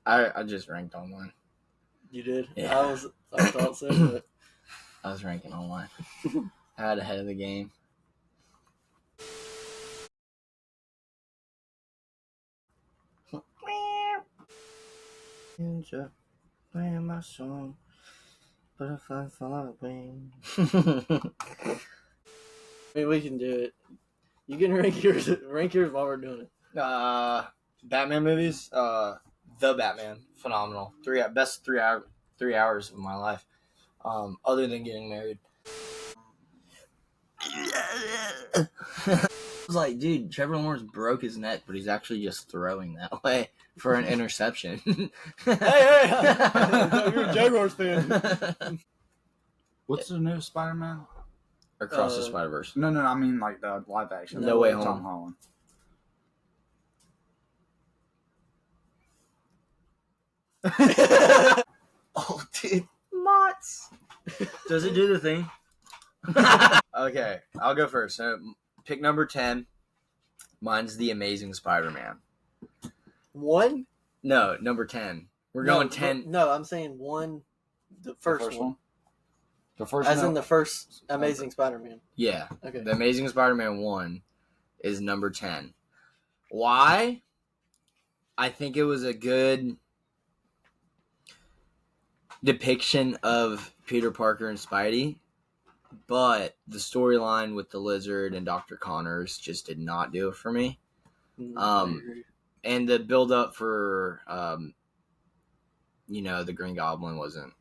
Speaker 1: I just ranked online.
Speaker 2: You did?
Speaker 1: Yeah.
Speaker 2: I thought so, but
Speaker 1: I was ranking online. I had ahead of the game. Playing my song, butterfly following.
Speaker 2: I mean we can do it. You can rank yours while we're doing it.
Speaker 1: Batman movies. The Batman, phenomenal. Best 3 hours of my life. Other than getting married. I was like, dude, Trevor Lawrence broke his neck, but he's actually just throwing that way for an interception.
Speaker 2: Hey, you're a Jaguars fan.
Speaker 3: What's the new Spider-Man?
Speaker 1: Across the Spider-Verse.
Speaker 3: No, I mean like the live action.
Speaker 1: No Way
Speaker 3: Tom
Speaker 1: Home.
Speaker 3: Holland.
Speaker 1: Oh, dude. Mott's. Does it do the thing? Okay, I'll go first. So, pick number 10. Mine's The Amazing Spider-Man.
Speaker 2: 1?
Speaker 1: No, number 10. We're going 10.
Speaker 2: No, I'm saying 1. The first one.
Speaker 3: The first
Speaker 2: As
Speaker 3: one.
Speaker 2: in the first Amazing Spider-Man.
Speaker 1: Yeah.
Speaker 2: Okay.
Speaker 1: The Amazing Spider-Man 1 is number 10. Why? I think it was a good depiction of Peter Parker and Spidey, but the storyline with the Lizard and Dr. Connors just did not do it for me. And the build up for the Green Goblin wasn't.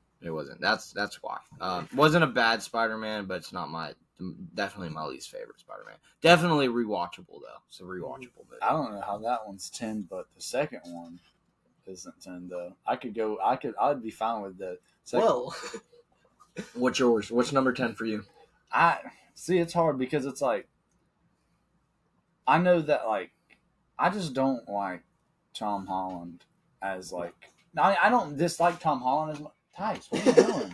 Speaker 1: That's why. Wasn't a bad Spider-Man, but it's not definitely my least favorite Spider-Man. Definitely rewatchable though. It's a rewatchable movie.
Speaker 3: I don't know how that one's 10, but the second one isn't 10 though. I'd be fine with the second.
Speaker 2: Well,
Speaker 1: What's yours? What's number 10 for you?
Speaker 3: I see it's hard because it's like I know that like I just don't like Tom Holland as like I don't dislike Tom Holland as much. Tice, what are you doing?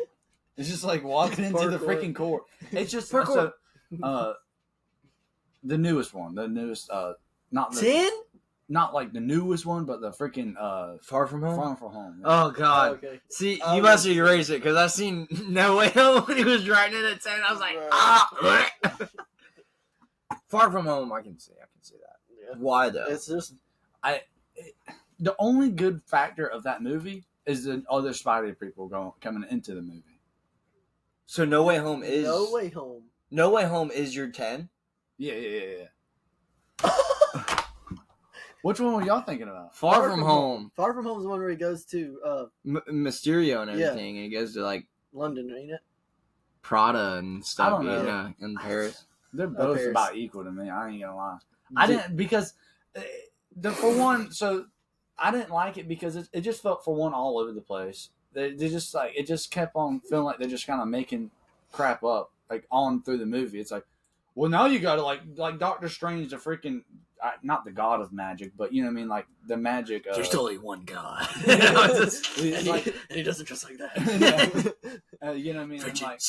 Speaker 3: It's just like walking into the freaking court. It's just
Speaker 1: Parkour.
Speaker 3: The newest one, not the
Speaker 2: 10?
Speaker 3: not like the newest one, but the freaking
Speaker 1: Far From Home?
Speaker 3: Far From Home.
Speaker 1: Oh, God.
Speaker 2: Okay.
Speaker 1: See, you must have erased it because I seen No Way Home when he was writing it at 10. I was like, ah. Far From Home, I can see that.
Speaker 2: Yeah.
Speaker 1: Why, though?
Speaker 2: It's just
Speaker 3: The only good factor of that movie is the other Spidey people coming into the movie.
Speaker 1: So No Way Home is...
Speaker 2: No Way Home.
Speaker 1: No Way Home is your 10?
Speaker 3: Yeah. Which one were y'all thinking about?
Speaker 1: Far From Home.
Speaker 2: Far From Home is the one where he goes to
Speaker 1: Mysterio and everything, and he goes to, like,
Speaker 2: London, ain't it?
Speaker 1: Prada and stuff,
Speaker 3: I don't know.
Speaker 1: in Paris.
Speaker 3: They're both
Speaker 2: Paris.
Speaker 3: about equal to me. I ain't gonna lie. I didn't because for one, so I didn't like it because it just felt for one all over the place. They just like it just kept on feeling like they're just kind of making crap up like on through the movie. It's like, well, now you got to like Doctor Strange, the freaking not the god of magic, but you know what I mean, like the magic.
Speaker 1: There's only one god,
Speaker 2: and he doesn't trust like that.
Speaker 3: You know what I mean? And like,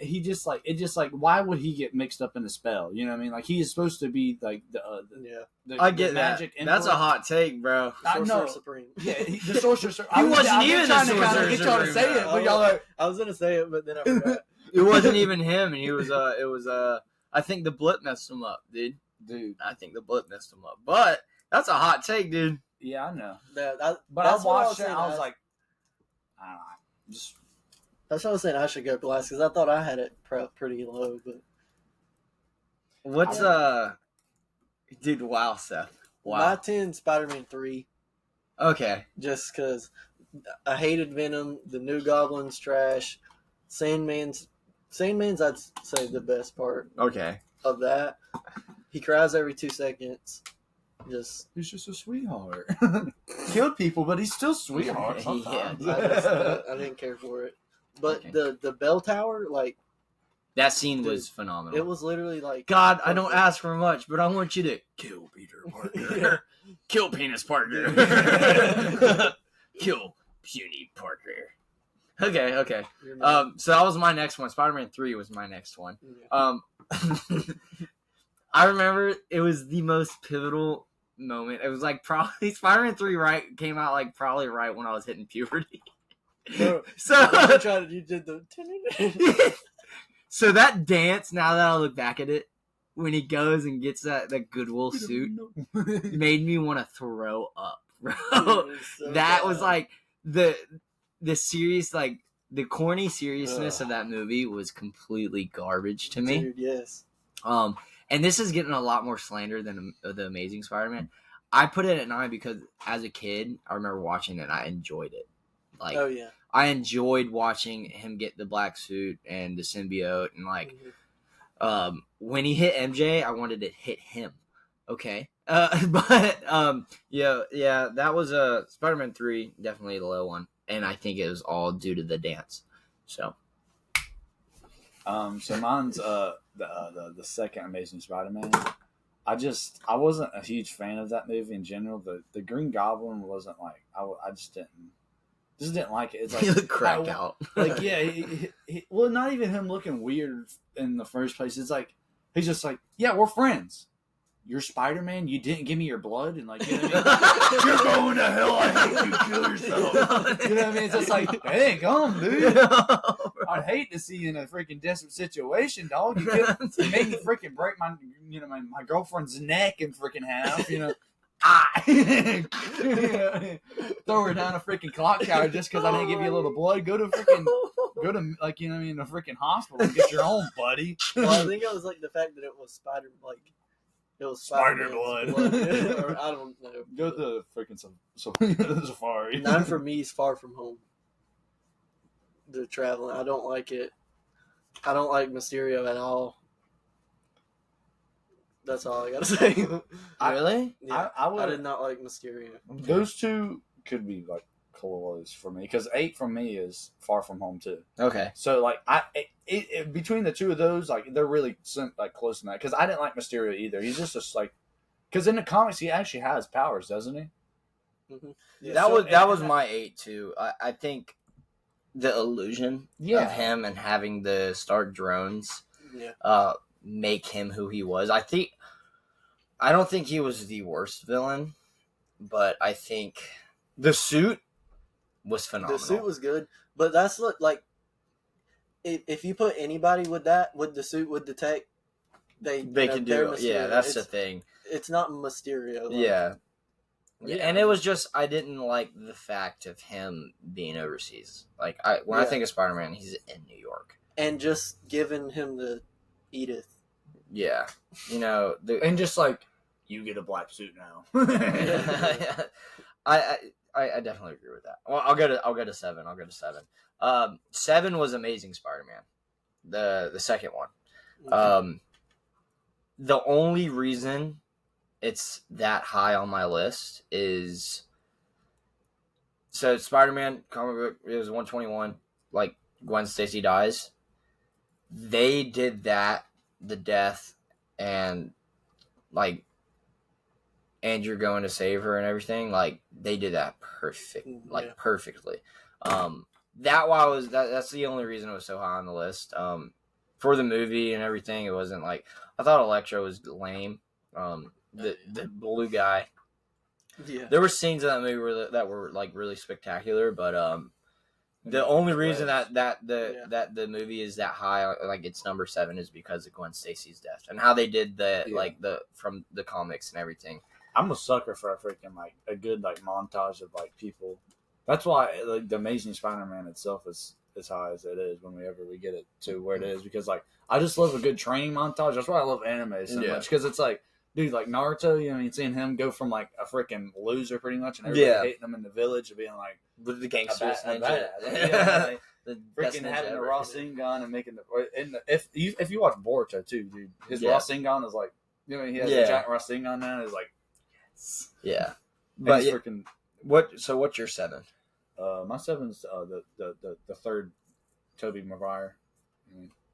Speaker 3: he just like it just like why would he get mixed up in the spell? You know what I mean? Like he is supposed to be like the
Speaker 1: I get
Speaker 3: magic
Speaker 1: that. That's a hot take, bro.
Speaker 2: Sorcerer Supreme.
Speaker 3: Yeah, the Sorcerer Supreme.
Speaker 1: He wasn't even the Sorcerer
Speaker 3: Get y'all to say
Speaker 1: Supreme,
Speaker 3: it, but y'all like
Speaker 2: I was gonna say it, but then I forgot.
Speaker 1: It wasn't even him, and he was it was I think the blip messed him up, dude. I think the blip messed him up. But that's a hot take, dude.
Speaker 3: Yeah, I know.
Speaker 2: But
Speaker 3: I watched it. I was like, I don't know. Just
Speaker 2: that's what I was saying. I should go last because I thought I had it pretty low. But
Speaker 1: what's dude? Wow, Seth. Wow.
Speaker 2: My 10, Spider-Man 3.
Speaker 1: Okay.
Speaker 2: Just because I hated Venom, the New Goblin's trash, Sandman's I'd say the best part
Speaker 1: Okay.
Speaker 2: of that. He cries every 2 seconds.
Speaker 3: He's just a sweetheart. Killed people, but he's still sweetheart. Sometimes.
Speaker 2: I didn't care for it. But
Speaker 1: Okay.
Speaker 2: the bell tower, like
Speaker 1: That scene
Speaker 2: Dude,
Speaker 1: was phenomenal.
Speaker 2: it was literally like
Speaker 1: God, I don't ask for much, but I want you to kill Peter Parker. Kill Penis Parker. Kill Puny Parker. Okay. So that was my next one. Spider-Man 3 was my next one.
Speaker 2: Yeah.
Speaker 1: I remember it was the most pivotal moment. It was like probably Spider-Man 3 came out like probably right when I was hitting puberty.
Speaker 2: No,
Speaker 1: So
Speaker 2: you did the
Speaker 1: so that dance, now that I look back at it, when he goes and gets that Goodwill suit, made me want to throw up, bro. That was like the serious, like the corny seriousness of that movie was completely garbage to me.
Speaker 2: Dude, yes.
Speaker 1: And this is getting a lot more slander than the Amazing Spider-Man. I put it at 9 because as a kid, I remember watching it and I enjoyed it. Like,
Speaker 2: Oh yeah.
Speaker 1: I enjoyed watching him get the black suit and the symbiote, and like when he hit MJ, I wanted to hit him. Okay, but yeah, that was Spider-Man 3, definitely the low one, and I think it was all due to the dance. So
Speaker 3: mine's the second Amazing Spider-Man. I wasn't a huge fan of that movie in general. The Green Goblin wasn't like I just didn't like it. It's like
Speaker 1: he looked cracked out.
Speaker 3: Like yeah, well, not even him looking weird in the first place. It's like he's just like, yeah, we're friends. You're Spider-Man. You didn't give me your blood, and like, you know what I mean? You're going to hell. I hate you. Kill yourself. You know what I mean? It's just like, hey, come, dude. I'd hate to see you in a freaking desperate situation, dog. You made me freaking break my girlfriend's neck in freaking half. You know. Throw her down a freaking clock tower just because I didn't give you a little blood. Go to like, you know what I mean, a freaking hospital and get your own, buddy.
Speaker 2: Well, I think it was like the fact that it was spider
Speaker 3: Spider blood.
Speaker 2: Or I don't know.
Speaker 3: Go to the freaking safari.
Speaker 2: 9 for me is Far From Home. The traveling, I don't like it. I don't like Mysterio at all. That's all I gotta say.
Speaker 1: Really?
Speaker 2: Yeah,
Speaker 3: I
Speaker 2: did not like Mysterio.
Speaker 3: Those two could be like close for me because 8 from me is Far From Home too.
Speaker 1: Okay.
Speaker 3: So like between the two of those, like they're really like close to that because I didn't like Mysterio either. He's just like because in the comics he actually has powers, doesn't he?
Speaker 2: Mm-hmm.
Speaker 1: Yeah, that was my 8 too. I think the illusion of him and having the Stark drones make him who he was. I don't think he was the worst villain, but I think the suit was phenomenal.
Speaker 2: The suit was good, but that's like if you put anybody with the suit with the tech, they
Speaker 1: can do it. Yeah, that's the thing.
Speaker 2: It's not Mysterio.
Speaker 1: Yeah, and it was just I didn't like the fact of him being overseas. Like when I think of Spider-Man, he's in New York,
Speaker 2: and just giving him the Edith.
Speaker 1: Yeah, you know,
Speaker 3: and just like you get a black suit now.
Speaker 1: I definitely agree with that. Well, I'll go to 7. 7 was Amazing Spider-Man, the second one. The only reason it's that high on my list is so Spider-Man comic book, it was 121, like Gwen Stacy dies. They did that, the death, and like Andrew going to save her and everything. Like they did that perfectly. That's the only reason it was so high on the list. For the movie and everything, it wasn't like I thought Electro was lame. The blue guy.
Speaker 2: Yeah.
Speaker 1: There were scenes in that movie that were like really spectacular, but the only reason that the movie is that high, like it's number 7, is because of Gwen Stacy's death and how they did from the comics and everything.
Speaker 3: I'm a sucker for a freaking like a good like montage of like people. That's why like the Amazing Spider-Man itself is as high as it is whenever we get it to where it is, because like I just love a good training montage. That's why I love anime so much, because it's like, dude, like Naruto, you know, seeing him go from like a freaking loser pretty much and everybody hating him in the village to being like
Speaker 1: with the gangsters,
Speaker 3: the freaking having a Rasengan and making if you watch Boruto too, dude, his Rasengan is like, you know, he has a giant Rasengan now. It's like,
Speaker 1: yeah, but
Speaker 3: freaking
Speaker 1: what's your 7?
Speaker 3: My 7's the third Tobey Maguire.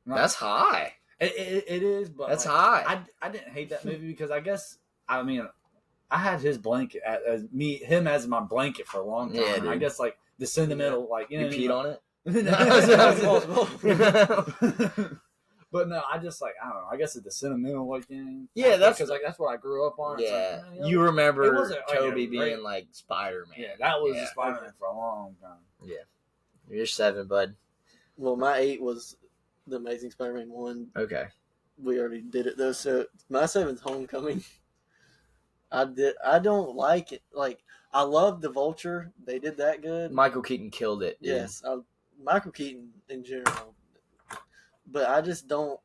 Speaker 1: That's high.
Speaker 3: It is, but
Speaker 1: that's high.
Speaker 3: I didn't hate that movie because I guess I had his blanket him as my blanket for a long time.
Speaker 1: Yeah,
Speaker 3: I guess like the sentimental, like
Speaker 1: you peed on it.
Speaker 3: But no, I just like I don't know. I guess it's the sentimental like thing.
Speaker 1: Yeah, that's
Speaker 3: because like that's what I grew up on.
Speaker 1: Yeah,
Speaker 3: like, man,
Speaker 1: you remember
Speaker 3: Toby
Speaker 1: being like Spider-Man.
Speaker 3: Yeah, that was the Spider-Man for a long time.
Speaker 1: Yeah, you're 7, bud.
Speaker 2: Well, my 8 was the Amazing Spider-Man 1.
Speaker 1: Okay,
Speaker 2: we already did it though. So my 7's Homecoming. I don't like it. Like I love the Vulture. They did that good.
Speaker 1: Michael Keaton killed it. Dude.
Speaker 2: Yes, Michael Keaton in general. But I just don't.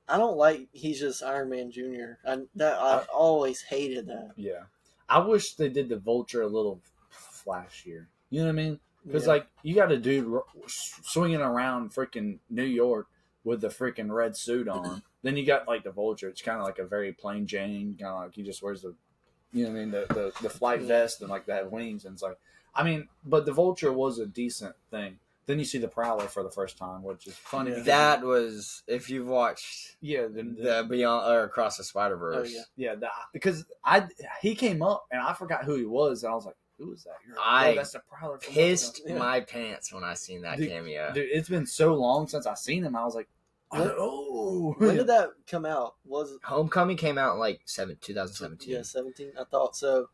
Speaker 2: I don't like he's just Iron Man Jr. I always hated that.
Speaker 3: Yeah, I wish they did the Vulture a little flashier. You know what I mean? Because like you got a dude swinging around freaking New York with the freaking red suit on. Then you got like the Vulture. It's kind of like a very plain Jane, kind of like he just wears the, you know what I mean, the flight vest and like that wings, and it's like, I mean, but the Vulture was a decent thing. Then you see the Prowler for the first time, which is funny.
Speaker 1: Yeah. That was, if you've watched,
Speaker 3: the
Speaker 1: Beyond or Across the Spider-Verse.
Speaker 2: Oh, yeah.
Speaker 3: Because he came up and I forgot who he was, and I was like, who is that? That's the Prowler.
Speaker 1: Pissed my pants when I seen that cameo.
Speaker 3: Dude, it's been so long since I seen him. I was like,
Speaker 2: when did that come out? Was
Speaker 1: Homecoming came out in like 2017?
Speaker 2: Yeah, 17. I thought so.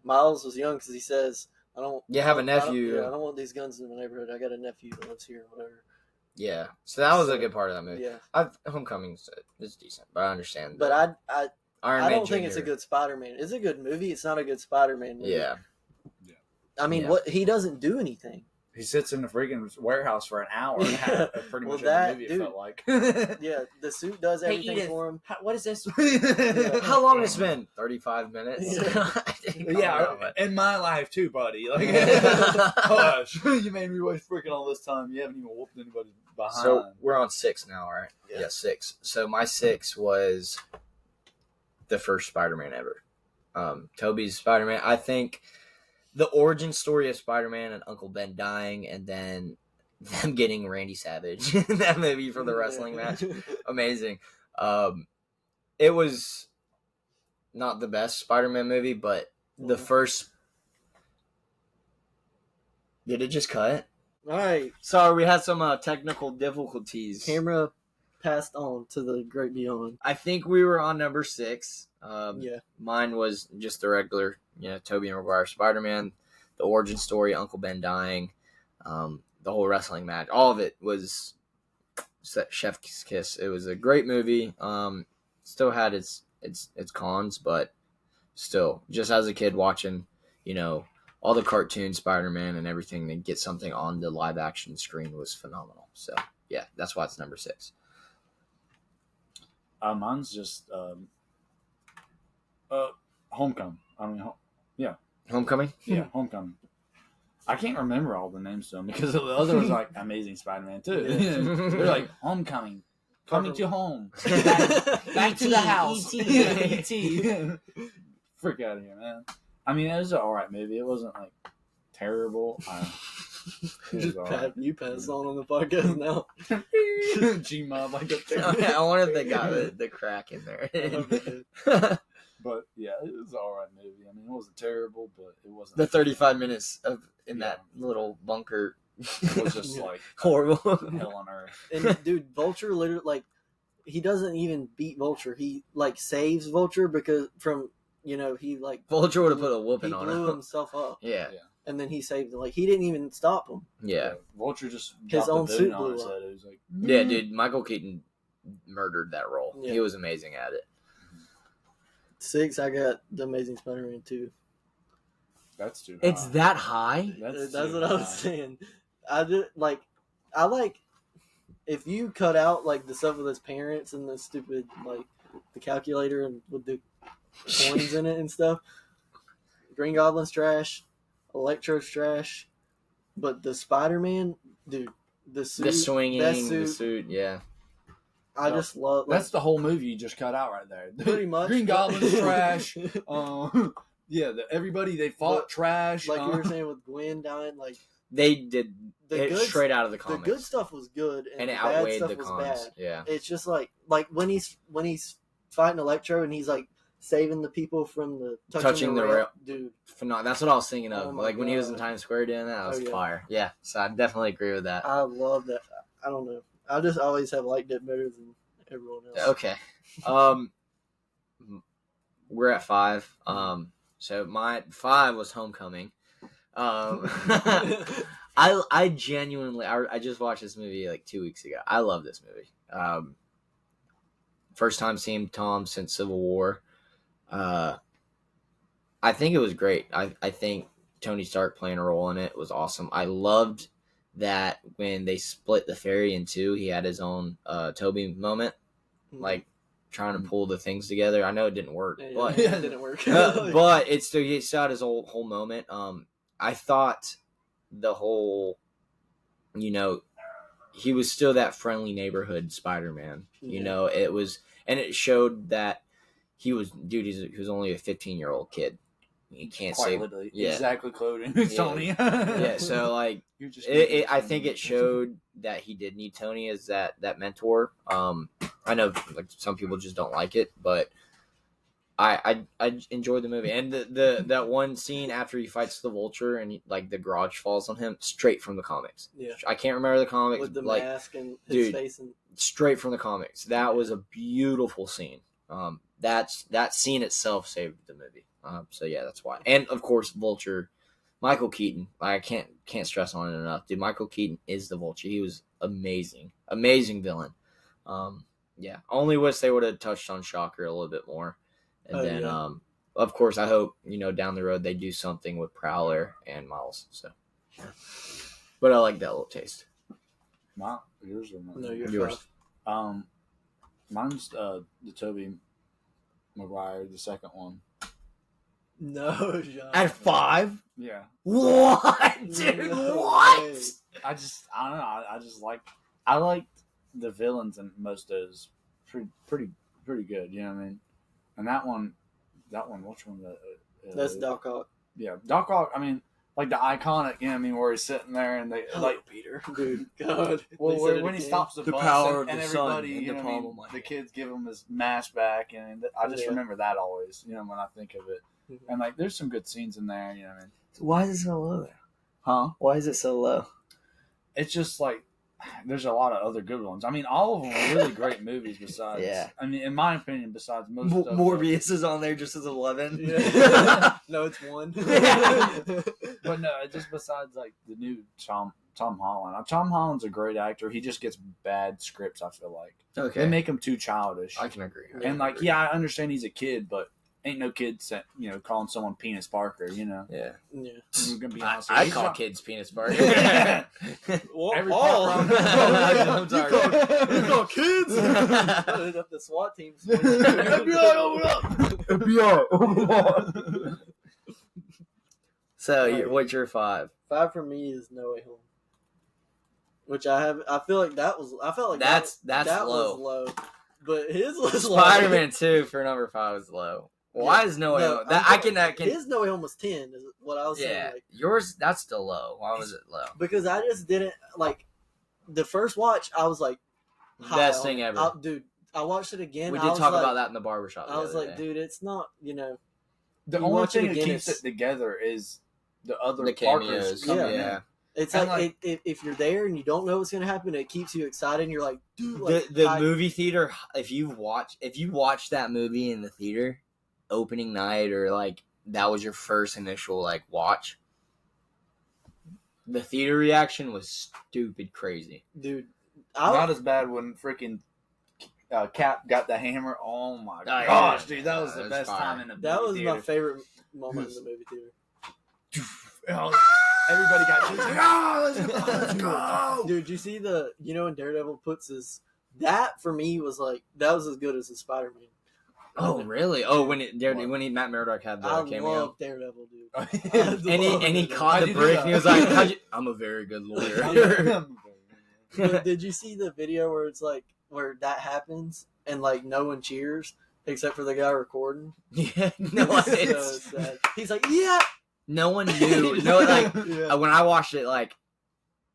Speaker 2: Miles was young because he says, "I don't."
Speaker 1: You have a nephew.
Speaker 2: I don't want these guns in my neighborhood. I got a nephew that lives here, whatever.
Speaker 1: Yeah, so that was a good part of that movie.
Speaker 2: Yeah,
Speaker 1: Homecoming is decent, but I understand.
Speaker 2: But I don't think
Speaker 1: Jr.
Speaker 2: it's a good Spider-Man. It's a good movie. It's not a good Spider-Man movie.
Speaker 1: Yeah.
Speaker 2: I mean, what he doesn't do anything.
Speaker 3: He sits in the freaking warehouse for an hour and a half. Pretty much
Speaker 2: that,
Speaker 3: the movie
Speaker 2: dude,
Speaker 3: it felt like.
Speaker 2: Yeah, the suit does everything for him.
Speaker 1: What is this? How long has it been? 35 minutes.
Speaker 3: Yeah, in my life too, buddy. Like, hush, you made me waste freaking all this time. You haven't even whooped anybody behind.
Speaker 1: So we're on 6 now, right?
Speaker 2: Yeah,
Speaker 1: 6. So my 6 was the first Spider-Man ever. Tobey's Spider-Man. I think the origin story of Spider-Man and Uncle Ben dying, and then them getting Randy Savage in that movie for the wrestling match. Amazing. It was not the best Spider-Man movie, but the first... Did it just cut?
Speaker 2: All right.
Speaker 1: Sorry, we had some technical difficulties.
Speaker 2: Camera passed on to the great beyond.
Speaker 1: I think we were on number 6.
Speaker 2: Yeah.
Speaker 1: Mine was just the regular, Tobey Maguire Spider-Man, the origin story, Uncle Ben dying, the whole wrestling match. All of it was chef's kiss. It was a great movie. Still had its cons, but still, just as a kid watching, all the cartoon Spider-Man and everything, and get something on the live action screen was phenomenal. So yeah, that's why it's number 6.
Speaker 3: Mine's just Homecoming.
Speaker 1: Homecoming?
Speaker 3: Yeah, Homecoming. I can't remember all the names to them because the other was like Amazing Spider-Man too. They're like Homecoming. Coming to home. Back to the house. E.T. Freak out of here, man. I mean, it was an alright movie. It wasn't like terrible.
Speaker 2: Just you pass on the podcast now.
Speaker 3: G-Mob like up
Speaker 1: I wonder if they got the crack in there.
Speaker 3: But yeah, it was an alright movie. I mean, it wasn't terrible, but it wasn't.
Speaker 1: The 35 minutes in that little bunker
Speaker 3: was just like
Speaker 1: horrible.
Speaker 3: Hell on earth.
Speaker 2: And dude, Vulture literally like he doesn't even beat Vulture. He like saves Vulture because from he like
Speaker 1: Vulture would have put a
Speaker 2: he
Speaker 1: whooping on
Speaker 2: blew
Speaker 1: him.
Speaker 2: himself up.
Speaker 1: Yeah.
Speaker 2: And then he saved him. Like he didn't even stop him.
Speaker 1: Yeah.
Speaker 3: Vulture just
Speaker 2: His
Speaker 3: dropped
Speaker 2: own
Speaker 3: the
Speaker 2: suit
Speaker 3: boot on
Speaker 2: blew
Speaker 3: his
Speaker 2: up.
Speaker 3: head. It was like,
Speaker 1: Yeah, dude. Michael Keaton murdered that role.
Speaker 2: Yeah.
Speaker 1: He was amazing at it.
Speaker 2: 6, I got The Amazing Spider-Man 2.
Speaker 3: that's too high.
Speaker 1: It's that high?
Speaker 2: That's
Speaker 3: too
Speaker 2: what I was
Speaker 3: high.
Speaker 2: saying. I like if you cut out like the stuff with his parents and the stupid like the calculator and with the coins in it and stuff. Green Goblin's trash, Electro's trash, but the Spider-Man, dude, the suit,
Speaker 1: The swinging,
Speaker 2: that
Speaker 1: the suit, yeah.
Speaker 2: I just love. Like,
Speaker 3: That's the whole movie you just cut out right there.
Speaker 2: pretty much
Speaker 3: Green
Speaker 2: but-
Speaker 3: Goblin's trash. Yeah, everybody they fought
Speaker 2: But,
Speaker 3: trash.
Speaker 2: like you were saying with Gwen dying, like
Speaker 1: They did
Speaker 2: the
Speaker 1: it
Speaker 2: good
Speaker 1: straight out of the
Speaker 2: the
Speaker 1: comics.
Speaker 2: good stuff was good and,
Speaker 1: and it
Speaker 2: the bad
Speaker 1: outweighed
Speaker 2: stuff
Speaker 1: the
Speaker 2: was
Speaker 1: cons.
Speaker 2: bad.
Speaker 1: Yeah.
Speaker 2: It's just like when he's fighting Electro and he's like saving the people from the touching the rail, dude.
Speaker 1: That's what I was thinking of.
Speaker 2: Oh my
Speaker 1: Like when he was in
Speaker 2: God.
Speaker 1: Times Square doing that, was
Speaker 2: Oh, yeah.
Speaker 1: fire. Yeah. So I definitely agree with that.
Speaker 2: I love that. I don't know. I just always have liked it better than everyone else.
Speaker 1: Okay. We're at 5. So my 5 was Homecoming. I genuinely I just watched this movie like 2 weeks ago. I love this movie. First time seeing Tom since Civil War. I think it was great. I think Tony Stark playing a role in it was awesome. I loved that when they split the ferry in two, he had his own Toby moment, like trying to pull the things together. I know it didn't work, but
Speaker 2: it didn't work.
Speaker 1: but he still had his whole moment. I thought the whole, he was still that friendly neighborhood Spider-Man.
Speaker 2: Yeah.
Speaker 1: It was, and it showed that he was only a 15-year-old kid. He can't
Speaker 3: Quite
Speaker 1: say,
Speaker 3: literally,
Speaker 1: yeah.
Speaker 3: exactly quoting
Speaker 1: Yeah.
Speaker 3: Tony.
Speaker 1: Yeah, so like,
Speaker 3: You're just
Speaker 1: I think it showed that he did need Tony as that mentor. I know like some people just don't like it, but I enjoyed the movie. And the that one scene after he fights the Vulture and like the garage falls on him, straight from the comics.
Speaker 2: Yeah.
Speaker 1: I can't remember the comics,
Speaker 2: With the
Speaker 1: like
Speaker 2: mask and his
Speaker 1: dude,
Speaker 2: face and
Speaker 1: straight from the comics. That was a beautiful scene. That scene itself saved the movie. So yeah, that's why. And of course, Vulture, Michael Keaton. I can't stress on it enough, dude. Michael Keaton is the Vulture. He was amazing villain. Yeah, only wish they would have touched on Shocker a little bit more. And of course, I hope down the road they do something with Prowler and Miles. So, but I like that little taste.
Speaker 3: Yours or mine?
Speaker 2: no, you're
Speaker 1: Yours.
Speaker 3: Mine's the Tobey Maguire, the second one.
Speaker 2: No, John.
Speaker 1: At 5?
Speaker 3: Yeah,
Speaker 1: What, dude?
Speaker 2: No
Speaker 1: What?
Speaker 2: way.
Speaker 3: I don't know. I liked the villains in most of those pretty good. You know what I mean? And that one, which one?
Speaker 2: That's Doc Ock.
Speaker 3: Yeah, Doc Ock. I mean, like the iconic. You know what I mean? Where he's sitting there and they like
Speaker 2: Peter, dude. God.
Speaker 3: Well,
Speaker 2: They said it
Speaker 3: when he
Speaker 2: again.
Speaker 3: stops the
Speaker 1: The
Speaker 3: bus
Speaker 1: power
Speaker 3: and,
Speaker 1: of
Speaker 3: and
Speaker 1: the sun
Speaker 3: everybody,
Speaker 1: and
Speaker 3: you
Speaker 1: the
Speaker 3: know what I
Speaker 1: palm of my
Speaker 3: mean? The
Speaker 1: hand.
Speaker 3: kids give him his mask back, and I just
Speaker 2: Yeah.
Speaker 3: remember that always. You know, when I think of it,
Speaker 2: Mhm.
Speaker 3: and like, there's some good scenes in there. You know what I mean?
Speaker 1: Why is it so low there?
Speaker 3: Huh?
Speaker 1: Why is it so low?
Speaker 3: It's just like there's a lot of other good ones. I mean, all of them are really great movies. Besides,
Speaker 1: Yeah.
Speaker 3: I mean, in my opinion, besides most of them.
Speaker 1: Morbius is on there just as 11.
Speaker 2: Yeah. No, it's 1.
Speaker 3: But no, just besides like the new Tom Holland. Tom Holland's a great actor. He just gets bad scripts. I feel like
Speaker 1: Okay.
Speaker 3: they make him too childish.
Speaker 1: I can agree.
Speaker 3: And like, yeah, I understand he's a kid, but ain't no kid calling someone Penis Parker. You know,
Speaker 1: Yeah.
Speaker 2: Yeah.
Speaker 3: I'm gonna be
Speaker 1: I
Speaker 3: honest. with you. He's
Speaker 1: call
Speaker 3: not-
Speaker 1: kids penis bar.
Speaker 3: Every
Speaker 2: oh,
Speaker 3: part-
Speaker 1: I'm sorry.
Speaker 2: You call kids? Put up the SWAT team.
Speaker 1: So, what's your 5?
Speaker 2: 5 for me is No Way Home. which I have. I feel like that was. I felt like
Speaker 1: That's
Speaker 2: that
Speaker 1: low.
Speaker 2: was low, but his was low.
Speaker 1: Spider-Man 2 for number 5 is low. Why is No Way Home? I can.
Speaker 2: His No Way Home was 10. Is what I was saying.
Speaker 1: Yeah,
Speaker 2: Like,
Speaker 1: yours that's still low. Why was it low?
Speaker 2: because I just didn't like the first watch. I was like,
Speaker 1: Best thing ever.
Speaker 2: dude. I watched it again.
Speaker 1: We did talk about that in the barbershop.
Speaker 2: I was like, dude, it's not.
Speaker 3: The
Speaker 2: you
Speaker 3: only
Speaker 2: watch it
Speaker 3: thing that
Speaker 2: again,
Speaker 3: keeps it together is the other
Speaker 1: the
Speaker 3: cameos.
Speaker 1: cameos.
Speaker 2: Yeah. It's
Speaker 3: And,
Speaker 2: like if you're there and you don't know what's gonna happen, it keeps you excited. And you're like, dude, like,
Speaker 1: the movie theater. If you watch that movie in the theater, opening night, or like that was your first initial like watch, the theater reaction was stupid crazy.
Speaker 2: dude.
Speaker 3: Not as bad when freaking Cap got the hammer. Oh my
Speaker 1: yeah.
Speaker 3: gosh, dude, that was
Speaker 1: That
Speaker 3: the
Speaker 1: was
Speaker 3: best
Speaker 1: fire.
Speaker 3: time in the movie
Speaker 2: That was
Speaker 3: theater.
Speaker 2: my favorite moment in the movie theater.
Speaker 3: Everybody got chills. Let's go.
Speaker 2: Dude, you see when Daredevil puts his that for me was like that was as good as the Spider-Man.
Speaker 1: Oh really? Oh, when Matt Murdock had the
Speaker 2: I
Speaker 1: cameo,
Speaker 2: love Daredevil, dude.
Speaker 1: and he caught
Speaker 3: How'd
Speaker 1: the
Speaker 3: you do
Speaker 1: brick,
Speaker 3: that?
Speaker 1: and he was like, "I'm a very good lawyer."
Speaker 2: But did you see the video where it's like where that happens and like no one cheers except for the guy recording?
Speaker 1: Yeah, no,
Speaker 2: It's so
Speaker 1: it's,
Speaker 2: sad. He's like, yeah.
Speaker 1: no one knew. No, like
Speaker 2: Yeah.
Speaker 1: when I watched it, like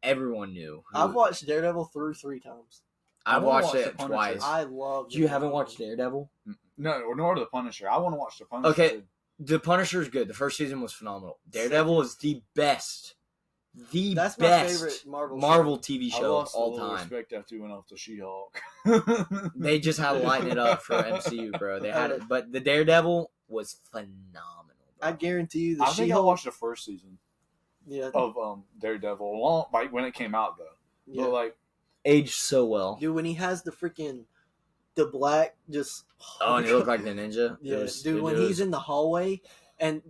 Speaker 1: everyone knew.
Speaker 2: I've watched Daredevil through 3 times.
Speaker 1: I've
Speaker 3: wanna
Speaker 1: watched
Speaker 3: watch
Speaker 1: it
Speaker 3: The Punisher.
Speaker 1: twice.
Speaker 2: I love.
Speaker 1: You haven't watched Daredevil?
Speaker 3: No, nor the Punisher. I want to watch the Punisher.
Speaker 1: Okay.
Speaker 3: too.
Speaker 1: The Punisher is good. The first season was phenomenal. Daredevil is the best.
Speaker 2: That's my
Speaker 1: best
Speaker 2: favorite Marvel
Speaker 1: TV
Speaker 3: I
Speaker 1: show of
Speaker 3: lost a
Speaker 1: all
Speaker 3: little
Speaker 1: time.
Speaker 3: respect after he went off to She-Hulk.
Speaker 1: They just had to lighten it up for MCU, bro. They had it, but the Daredevil was phenomenal. Bro.
Speaker 2: I guarantee you, the
Speaker 3: I think I
Speaker 2: She-Hulk.
Speaker 3: watched the first season
Speaker 2: Yeah,
Speaker 3: of Daredevil like when it came out though.
Speaker 2: yeah.
Speaker 3: But like
Speaker 1: Aged so well.
Speaker 2: Dude, when he has the black just.
Speaker 1: Oh, and he looked like the ninja.
Speaker 2: Yeah, dude, when he's in the hallway, and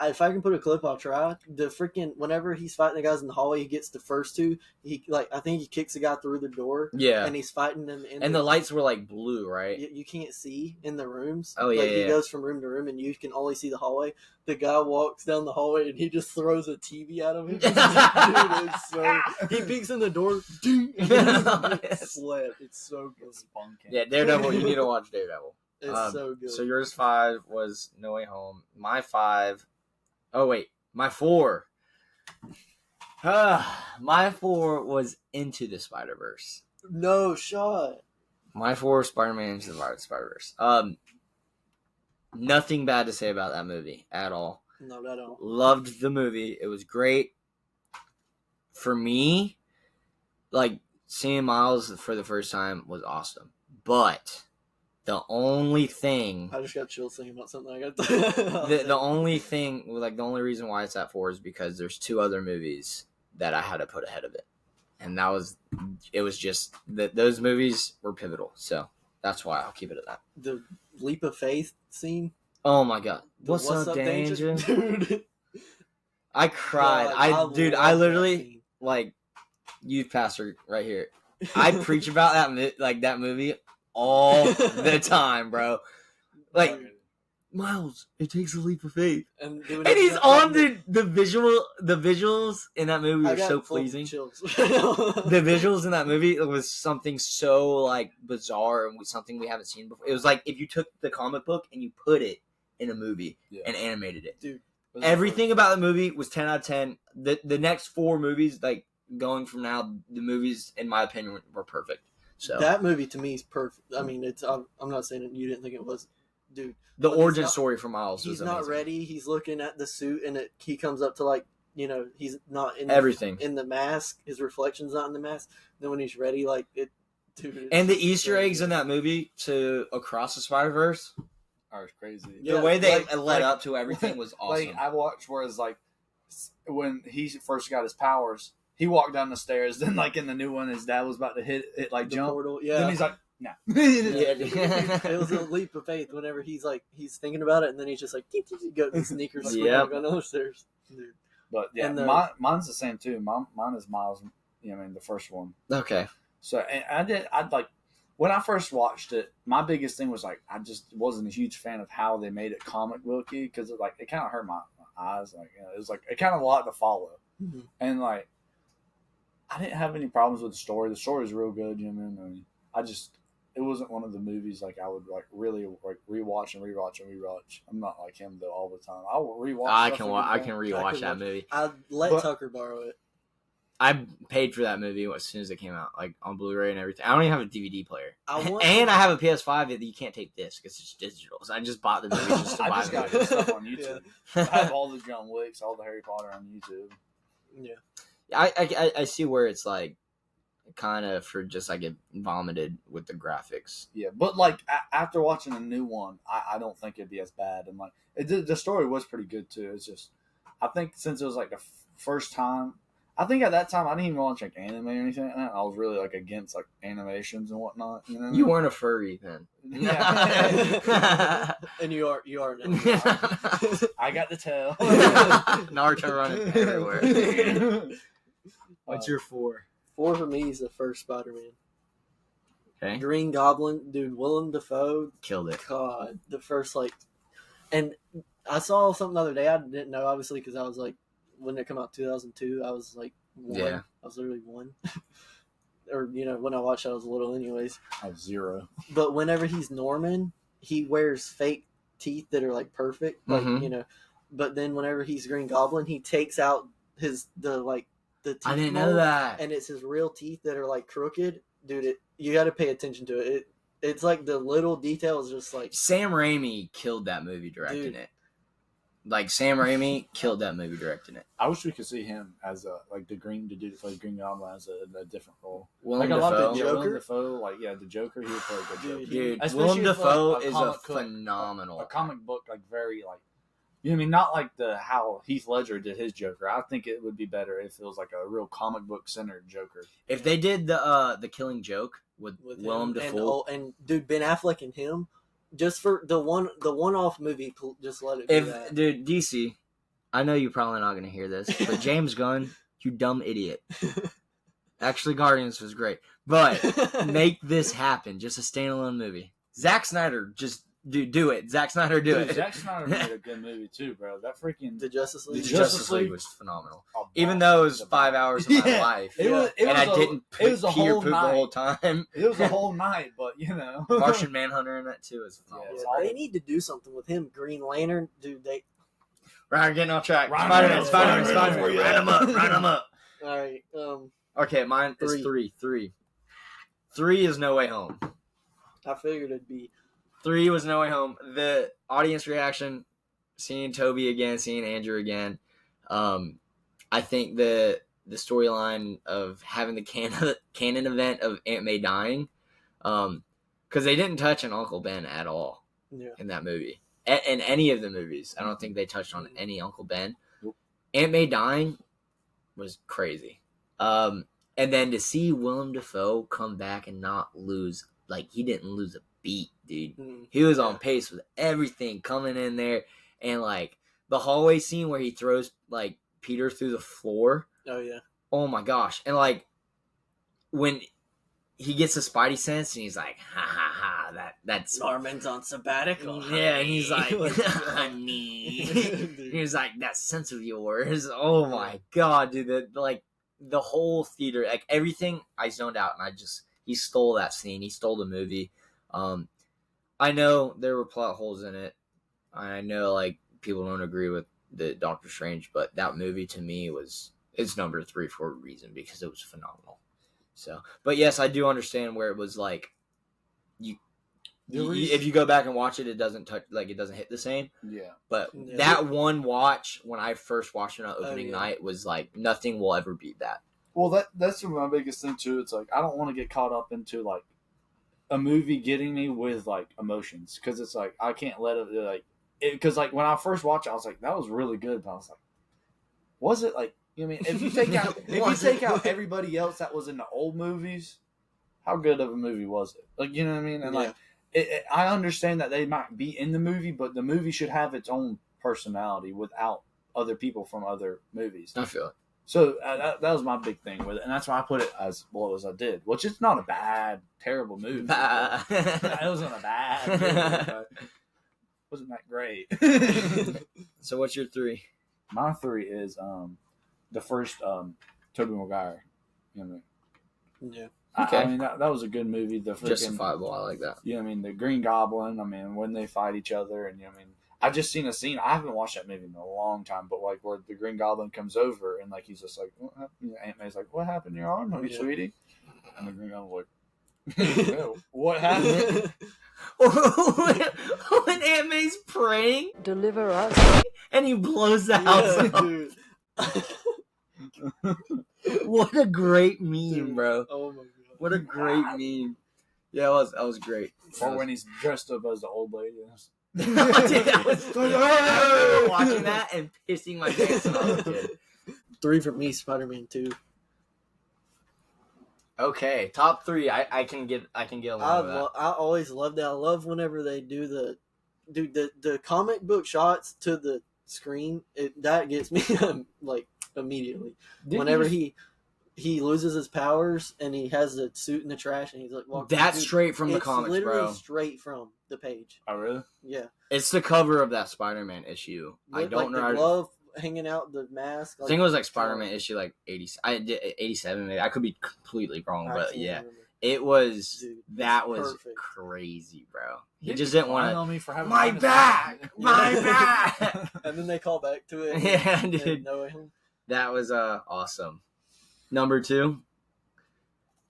Speaker 2: if I can put a clip, I'll try. The freaking whenever he's fighting the guys in the hallway, he gets the first 2. I think he kicks the guy through the door.
Speaker 1: Yeah,
Speaker 2: And he's fighting them.
Speaker 1: and the lights were like blue, right?
Speaker 2: you can't see in the rooms.
Speaker 1: Oh, yeah,
Speaker 2: like,
Speaker 1: yeah.
Speaker 2: He goes from room to room, and you can only see the hallway. The guy walks down the hallway, and he just throws a TV at him. Dude, it's so. He peeks in the door. Ding, slap. It's so good.
Speaker 1: Yeah, Daredevil. You need to watch Daredevil.
Speaker 2: It's so good.
Speaker 1: So yours 5 was No Way Home. My 5. Oh wait, my 4. My 4 was Into the Spider-Verse.
Speaker 2: No shot.
Speaker 1: My 4 Spider-Man Into the Spider-Verse. Nothing bad to say about that movie at all.
Speaker 2: No, I don't.
Speaker 1: Loved the movie. It was great. For me, like seeing Miles for the first time was awesome. But the only thing
Speaker 2: I just got chills thinking about something I got.
Speaker 1: the only thing, like the only reason why it's at 4 is because there's 2 other movies that I had to put ahead of it, and it was just that those movies were pivotal. So that's why I'll keep it at that.
Speaker 2: The leap of faith scene.
Speaker 1: Oh my god,
Speaker 2: The
Speaker 1: what's up, Danger?
Speaker 2: dude?
Speaker 1: I cried.
Speaker 2: God,
Speaker 1: I
Speaker 2: love
Speaker 1: literally
Speaker 2: that scene.
Speaker 1: like youth pastor right here. I preach about that movie all the time, bro. Like Miles, it takes a leap of faith.
Speaker 2: and
Speaker 1: he's on the visuals in that movie
Speaker 2: I
Speaker 1: are
Speaker 2: got
Speaker 1: so
Speaker 2: full
Speaker 1: pleasing.
Speaker 2: chills.
Speaker 1: The visuals in that movie was something so like bizarre and was something we haven't seen before. It was like if you took the comic book and you put it in a movie and animated it.
Speaker 2: Dude,
Speaker 1: everything about the movie was 10 out of 10. The next 4 movies, like going from now, the movies in my opinion were perfect. So
Speaker 2: that movie to me is perfect. I mean, it's. I'm not saying that you didn't think it was, dude.
Speaker 1: the
Speaker 2: But
Speaker 1: origin story for Miles was
Speaker 2: He's not
Speaker 1: amazing.
Speaker 2: ready. He's looking at the suit, and he comes up to like, he's not in
Speaker 1: Everything.
Speaker 2: in the mask. His reflection's not in the mask. Then when he's ready, like it, dude. it's
Speaker 1: And the
Speaker 2: so
Speaker 1: Easter eggs
Speaker 2: good.
Speaker 1: in that movie to Across the Spider-Verse,
Speaker 3: are crazy.
Speaker 2: Yeah,
Speaker 1: the way they
Speaker 3: like-
Speaker 1: led
Speaker 3: like-
Speaker 1: up to everything was awesome.
Speaker 3: Like I watched where it's like when he first got his powers, he walked down the stairs. Then like in the new one, his dad was about to hit like
Speaker 2: The
Speaker 3: jump.
Speaker 2: portal, yeah.
Speaker 3: Then he's like, nah.
Speaker 2: It was a leap of faith whenever he's thinking about it, and then he's just like, go the sneakers, swing
Speaker 1: Yep.
Speaker 2: down those stairs. Dude.
Speaker 3: But yeah,
Speaker 2: And the-
Speaker 3: mine's the same too. Mine is Miles. The first one.
Speaker 1: Okay.
Speaker 3: So and I'd like when I first watched it, my biggest thing was like I just wasn't a huge fan of how they made it comic booky because it kind of hurt my eyes. Like it was like it kind of a lot to follow,
Speaker 2: Mhm.
Speaker 3: and like I didn't have any problems with the story. The story is real good, you know what I mean? It wasn't one of the movies like I would like really like rewatch. I'm not like him though all the time. I will rewatch.
Speaker 1: I can rewatch that movie.
Speaker 2: I let Tucker borrow it.
Speaker 1: I paid for that movie as soon as it came out, like on Blu-ray and everything. I don't even have a DVD player,
Speaker 2: I
Speaker 1: have a PS5 that you can't take disc; it's just digital. So I just bought the movie just to
Speaker 3: I
Speaker 1: buy
Speaker 3: just
Speaker 1: the
Speaker 3: got
Speaker 1: movie.
Speaker 3: this stuff on YouTube. I have all the John Wicks, all the Harry Potter on YouTube.
Speaker 2: Yeah,
Speaker 1: I see where it's like kind of for just like it vomited with the graphics.
Speaker 3: Yeah, but like after watching a new one, I don't think it'd be as bad. And like the story was pretty good too. It's just I think since it was like the first time, I think at that time I didn't even watch like anime or anything. And I was really like against like animations and whatnot. You know,
Speaker 1: You weren't a furry then.
Speaker 3: Yeah.
Speaker 2: And you are now.
Speaker 3: I got the tail.
Speaker 1: Naruto running everywhere. What's your 4?
Speaker 2: 4 for me is the first Spider-Man.
Speaker 1: Okay.
Speaker 2: Green Goblin, dude. Willem Dafoe
Speaker 1: Killed it.
Speaker 2: God, the first and I saw something the other day. I didn't know obviously because I was like, when it came out 2002, I was like 1.
Speaker 1: Yeah.
Speaker 2: I was literally 1. Or when I watched, I was little, anyways.
Speaker 3: I was 0.
Speaker 2: But whenever he's Norman, he wears fake teeth that are like perfect, like But then whenever he's Green Goblin, he takes out the teeth.
Speaker 1: I didn't
Speaker 2: mold,
Speaker 1: know that.
Speaker 2: and it's his real teeth that are like crooked, dude. You got to pay attention to it. It's like the little details, just like
Speaker 1: Sam Raimi killed that movie directing it. Like Sam Raimi killed that movie directing it.
Speaker 3: I wish we could see him as like the Green to do play Green Goblin as a different role.
Speaker 1: Willem
Speaker 3: like
Speaker 1: Dafoe.
Speaker 3: Willem Dafoe, like the Joker, he would play a good Joker.
Speaker 1: Dude,
Speaker 3: Especially
Speaker 1: Willem
Speaker 3: if,
Speaker 1: Dafoe
Speaker 3: like,
Speaker 1: is a
Speaker 3: comic book-
Speaker 1: phenomenal.
Speaker 3: A comic book, like very like, you know what I mean? Not like how Heath Ledger did his Joker. I think it would be better if it was like a real comic book centered Joker.
Speaker 1: If they did the Killing Joke with Willem
Speaker 2: him
Speaker 1: Dafoe,
Speaker 2: and dude, Ben Affleck and him, just for the one-off movie, just let it. Do that.
Speaker 1: Dude, DC, I know you're probably not gonna hear this, but James Gunn, you dumb idiot. Actually, Guardians was great, but make this happen. Just a standalone movie. Zack Snyder, just do it. Zack Snyder, do it.
Speaker 3: Zack Snyder made a good movie too, bro. That freaking
Speaker 2: the Justice League.
Speaker 1: The Justice League was phenomenal. Even though it was 5 hours of my life, I didn't pee or poop the whole time.
Speaker 3: It was a whole night, but
Speaker 1: Martian Manhunter in that too is phenomenal.
Speaker 2: Yeah, they need to do something with him. Green Lantern, dude.
Speaker 1: Ryan, getting off track. Spider-Man. Round him up.
Speaker 2: All right.
Speaker 1: Okay, mine is 3. 3 is No Way Home.
Speaker 2: I figured it'd be.
Speaker 1: 3 was No Way Home. The audience reaction, seeing Toby again, seeing Andrew again. I think the storyline of having the canon event of Aunt May dying, because they didn't touch on Uncle Ben at all in that movie. In any of the movies, I don't think they touched on any Uncle Ben.
Speaker 3: Nope.
Speaker 1: Aunt May dying was crazy. And then to see Willem Dafoe come back and not lose, like he didn't lose a beat, dude. He was on pace with everything coming in there, and like the hallway scene where he throws like Peter through the floor.
Speaker 2: Oh yeah.
Speaker 1: Oh my gosh. And like when he gets a Spidey sense and he's like, ha ha ha, that's
Speaker 2: Norman's on sabbatical.
Speaker 1: Yeah, and he's like, honey. He's like, that sense of yours. Oh my god, dude. The whole theater, like everything, I zoned out, and he stole that scene. He stole the movie. I know there were plot holes in it. I know like people don't agree with the Doctor Strange, but that movie to me it's number 3 for a reason, because it was phenomenal. So, but yes, I do understand where it was like if you go back and watch it, it doesn't touch, like it doesn't hit the same.
Speaker 3: Yeah.
Speaker 1: But that one watch when I first watched it on opening night was like nothing will ever beat that.
Speaker 3: Well, that's my biggest thing too. It's like I don't want to get caught up into like a movie getting me with like emotions, because it's like I can't let it like because like when I first watched it, I was like that was really good, but I was like, was it like? You know what I mean, if you take out everybody else that was in the old movies, how good of a movie was it? Like, you know what I mean? And like, I understand that they might be in the movie, but the movie should have its own personality without other people from other movies.
Speaker 1: I feel it.
Speaker 3: So that was my big thing with it, and that's why I put it as low as I did. Which is not a bad, terrible movie. It wasn't a bad movie, but wasn't that great.
Speaker 1: So what's your 3?
Speaker 3: My 3 is the first Tobey Maguire You know what I mean?
Speaker 2: Yeah.
Speaker 1: Okay.
Speaker 3: I mean, that was a good movie. The freaking,
Speaker 1: Justifiable. I like that.
Speaker 3: you know what I mean? The Green Goblin, I mean, when they fight each other, and, you know what I mean? I just seen a scene. I haven't watched that movie in a long time, but, like, where the Green Goblin comes over, and, like, he's just like, what happened? You know, Aunt May's like, what happened to your arm, honey, sweetie? And the Green Goblin's like, what happened?
Speaker 1: When Aunt May's praying
Speaker 4: Deliver us.
Speaker 1: and he blows the house
Speaker 2: Yeah,
Speaker 1: up.
Speaker 2: dude.
Speaker 1: What a great meme,
Speaker 2: Dude.
Speaker 1: bro.
Speaker 2: Oh my god.
Speaker 1: What a great meme. Yeah, that was great.
Speaker 3: Or when he's dressed up as the old lady.
Speaker 1: Dude, that was I remember watching that and pissing my pants when I was a kid.
Speaker 2: 3 for me, Spider-Man 2.
Speaker 1: Okay, top 3. I can get along with that.
Speaker 2: I always love that. I love whenever they do the comic book shots to the screen. That gets me like immediately. Whenever he loses his powers and he has the suit in the trash and he's like walking.
Speaker 1: That's
Speaker 2: dude,
Speaker 1: straight from the
Speaker 2: it's
Speaker 1: comics,
Speaker 2: literally
Speaker 1: bro.
Speaker 2: straight from the page.
Speaker 3: Oh, really?
Speaker 2: Yeah,
Speaker 1: It's the cover of that Spider-Man issue. I
Speaker 2: With,
Speaker 1: don't
Speaker 2: like,
Speaker 1: know.
Speaker 2: the glove hanging out, the mask.
Speaker 1: I think it was like Spider-Man issue like 80. I did 87 maybe. I could be completely wrong,
Speaker 2: I
Speaker 1: but
Speaker 2: can't
Speaker 1: yeah,
Speaker 2: remember.
Speaker 1: it was.
Speaker 2: Dude,
Speaker 1: That
Speaker 2: it's
Speaker 1: was
Speaker 2: perfect.
Speaker 1: crazy, bro. He just didn't want
Speaker 3: on me for having
Speaker 1: my
Speaker 3: dinosaurs.
Speaker 1: back, my back.
Speaker 2: And then they call back to it.
Speaker 1: Yeah,
Speaker 2: and
Speaker 1: dude.
Speaker 2: know him.
Speaker 1: That was awesome. Number 2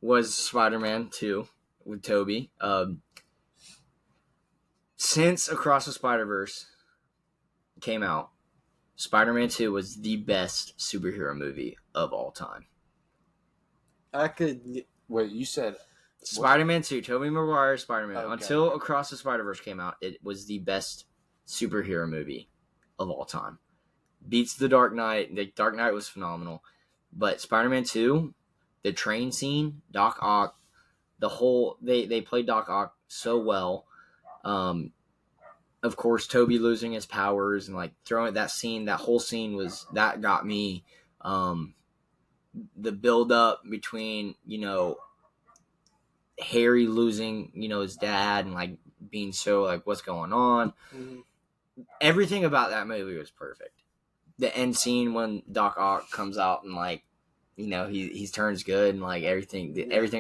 Speaker 1: was Spider-Man 2 with Tobey. Since Across the Spider-Verse came out, Spider-Man 2 was the best superhero movie of all time.
Speaker 2: I could.
Speaker 3: Wait, you said
Speaker 1: Spider-Man 2, Tobey Maguire Spider-Man.
Speaker 3: Okay.
Speaker 1: Until Across the Spider-Verse came out, it was the best superhero movie of all time. Beats The Dark Knight. The Dark Knight was phenomenal. But Spider-Man 2, the train scene, Doc Ock, the whole they played Doc Ock so well. Of course, Tobey losing his powers and like throwing that scene, that whole scene that got me. The build up between, Harry losing, his dad and like being so like what's going on.
Speaker 2: Mhm.
Speaker 1: Everything about that movie was perfect. The end scene when Doc Ock comes out and like, he turns good and like everything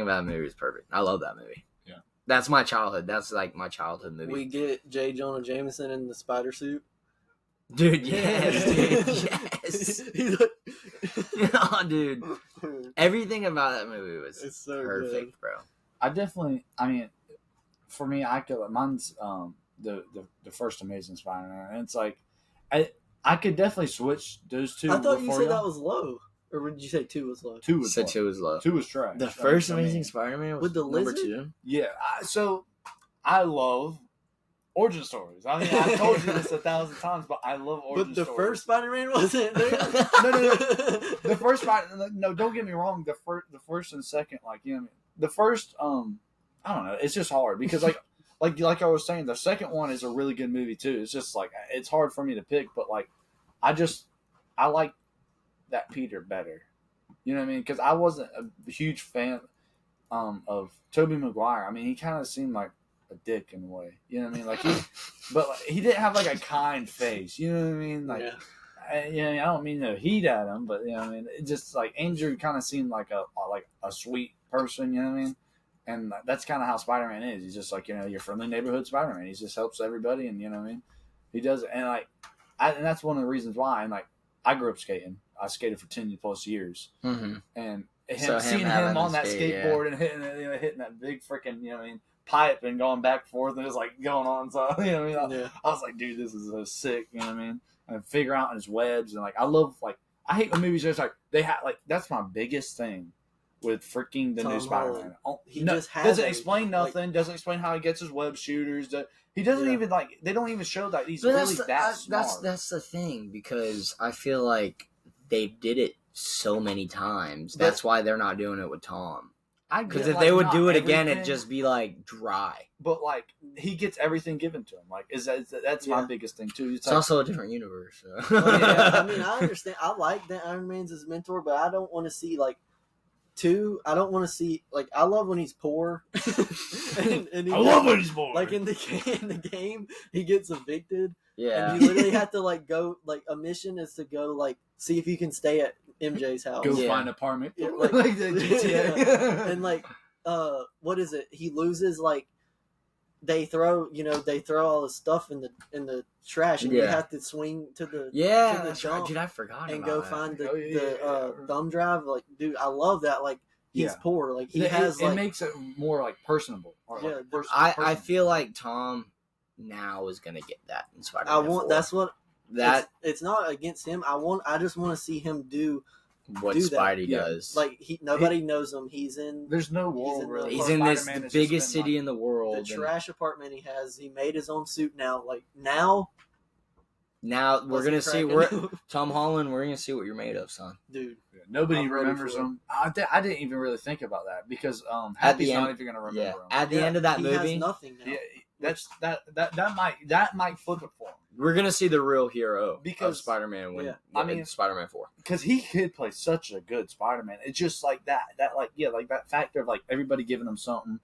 Speaker 1: about the movie is perfect. I love that movie.
Speaker 3: Yeah.
Speaker 1: That's my childhood. That's like my childhood movie.
Speaker 2: We get J. Jonah Jameson in the spider suit.
Speaker 1: Dude, yes, dude, yes.
Speaker 2: He's like,
Speaker 1: Oh, dude. Everything about that movie was
Speaker 2: it's so
Speaker 1: perfect,
Speaker 2: good.
Speaker 1: bro.
Speaker 3: I mean, for me, I could. Mine's the first Amazing Spider-Man, and it's like, I could definitely switch those two.
Speaker 2: I thought you
Speaker 3: before
Speaker 2: said
Speaker 3: y'all.
Speaker 2: that was low, or did you say 2 was low?
Speaker 3: 2 was
Speaker 1: Said
Speaker 3: low.
Speaker 1: 2 was low.
Speaker 3: 2 was trash.
Speaker 1: The first
Speaker 3: I mean,
Speaker 1: Amazing Spider-Man was
Speaker 2: With the
Speaker 1: number
Speaker 2: lizard?
Speaker 1: 2.
Speaker 3: Yeah. So I love origin stories. I mean, I've told you this 1,000 times, but I love origin
Speaker 2: But the
Speaker 3: stories.
Speaker 2: first Spider-Man wasn't there.
Speaker 3: No. The first Spider. No, don't get me wrong. The first and second, like the first. I don't know. It's just hard because like I was saying, the second one is a really good movie too. It's just like it's hard for me to pick, but like I like that Peter better. You know what I mean? Because I wasn't a huge fan of Tobey Maguire. I mean, he kind of seemed like a dick in a way. You know what I mean? Like but like, he didn't have like a kind face. You know what I mean? Like.
Speaker 2: Yeah.
Speaker 3: I don't mean to heat at him, but I mean, it just like Andrew kind of seemed like a sweet person, you know what I mean? And that's kind of how Spider-Man is. He's just like your friendly neighborhood Spider-Man. He just helps everybody, and you know what I mean. He does it, and and that's one of the reasons why. And like, I grew up skating. I skated for 10 plus years,
Speaker 1: Mm-hmm.
Speaker 3: and
Speaker 1: So
Speaker 3: seeing
Speaker 1: having
Speaker 3: him on
Speaker 1: to
Speaker 3: that
Speaker 1: skate,
Speaker 3: skateboard and hitting that big freaking pipe and going back and forth and just like going on. So you know what I mean.
Speaker 2: Yeah.
Speaker 3: I was like, dude, this is so sick. You know what I mean? And figure out his webs and like I love I hate when movies just like they have that's my biggest thing with freaking the
Speaker 2: Tom
Speaker 3: new Spider-Man.
Speaker 2: Holland. He
Speaker 3: No,
Speaker 2: just has
Speaker 3: doesn't
Speaker 2: everything.
Speaker 3: explain nothing. Doesn't explain how he gets his web shooters. He doesn't
Speaker 2: Yeah.
Speaker 3: even they don't even show that he's
Speaker 1: But
Speaker 3: really that smart.
Speaker 1: that's the thing, because I feel like they did it so many times. That's why they're not doing it with Tom. Because if they would do it again, it'd just be like dry.
Speaker 3: But like he gets everything given to him. Like that's my
Speaker 2: Yeah.
Speaker 3: biggest thing too.
Speaker 1: It's also a different universe. So.
Speaker 2: Well, yeah, I mean, I understand. I like that Iron Man's his mentor, but I don't want to see I don't want to see I love when he's poor. and he
Speaker 3: I love when he's born.
Speaker 2: Like in the game, he gets evicted,
Speaker 1: Yeah.
Speaker 2: and you literally have to go. A mission is to go see if you can stay at MJ's house.
Speaker 3: Go
Speaker 1: Yeah.
Speaker 3: find an apartment.
Speaker 2: Yeah,
Speaker 3: like,
Speaker 2: like-
Speaker 3: the GTA.
Speaker 2: And like, what is it? He loses like. They throw all the stuff in the trash, and you
Speaker 1: Yeah.
Speaker 2: have to swing to the
Speaker 1: Yeah,
Speaker 2: to the
Speaker 1: that's right.
Speaker 2: dump
Speaker 1: Dude, I forgot
Speaker 2: and
Speaker 1: about
Speaker 2: go
Speaker 1: that.
Speaker 2: find
Speaker 3: Oh, yeah.
Speaker 2: the thumb drive. Like, dude, I love that. Like, he's
Speaker 3: Yeah.
Speaker 2: poor. Like, he
Speaker 3: it,
Speaker 2: has
Speaker 3: it
Speaker 2: like
Speaker 3: makes it more like personable. Or
Speaker 2: Yeah,
Speaker 3: like pers-
Speaker 1: I
Speaker 3: personable.
Speaker 1: feel like Tom now is gonna get that in Spider-Man.
Speaker 2: I want.
Speaker 1: 4.
Speaker 2: That's what.
Speaker 1: that
Speaker 2: It's not against him. I just want to see him do
Speaker 1: what
Speaker 2: do that.
Speaker 1: Spidey
Speaker 3: Yeah.
Speaker 1: does.
Speaker 2: like nobody knows him. He's in
Speaker 3: There's no
Speaker 2: He's
Speaker 3: world
Speaker 2: in
Speaker 3: really.
Speaker 2: the-
Speaker 1: he's
Speaker 3: where
Speaker 1: in this
Speaker 3: Spider-Man
Speaker 1: the
Speaker 3: has just
Speaker 1: biggest
Speaker 3: been,
Speaker 1: city
Speaker 3: like,
Speaker 1: in the world.
Speaker 2: the
Speaker 1: and
Speaker 2: trash apartment he has. He made his own suit now. Like now,
Speaker 1: now we're
Speaker 2: what's he
Speaker 1: gonna see.
Speaker 2: cracking?
Speaker 1: Tom Holland. We're gonna see what you're made of, son.
Speaker 2: Dude.
Speaker 3: Yeah, nobody
Speaker 2: I'm ready
Speaker 3: remembers
Speaker 2: for it.
Speaker 3: him. I didn't even really think about that because
Speaker 1: At
Speaker 3: Happy's
Speaker 1: the
Speaker 3: not
Speaker 1: end-
Speaker 3: even gonna remember
Speaker 1: Yeah,
Speaker 3: him.
Speaker 1: at the
Speaker 2: Yeah,
Speaker 1: end of that
Speaker 2: he
Speaker 1: movie,
Speaker 2: has nothing now.
Speaker 3: Yeah, that might flip it for him
Speaker 1: we're gonna see the real hero of
Speaker 3: Because-
Speaker 1: Spider-Man when
Speaker 2: Yeah.
Speaker 3: I mean-
Speaker 1: Spider-Man 4.
Speaker 3: because he could play such a good Spider-Man. It's just like that like that factor of like everybody giving him something,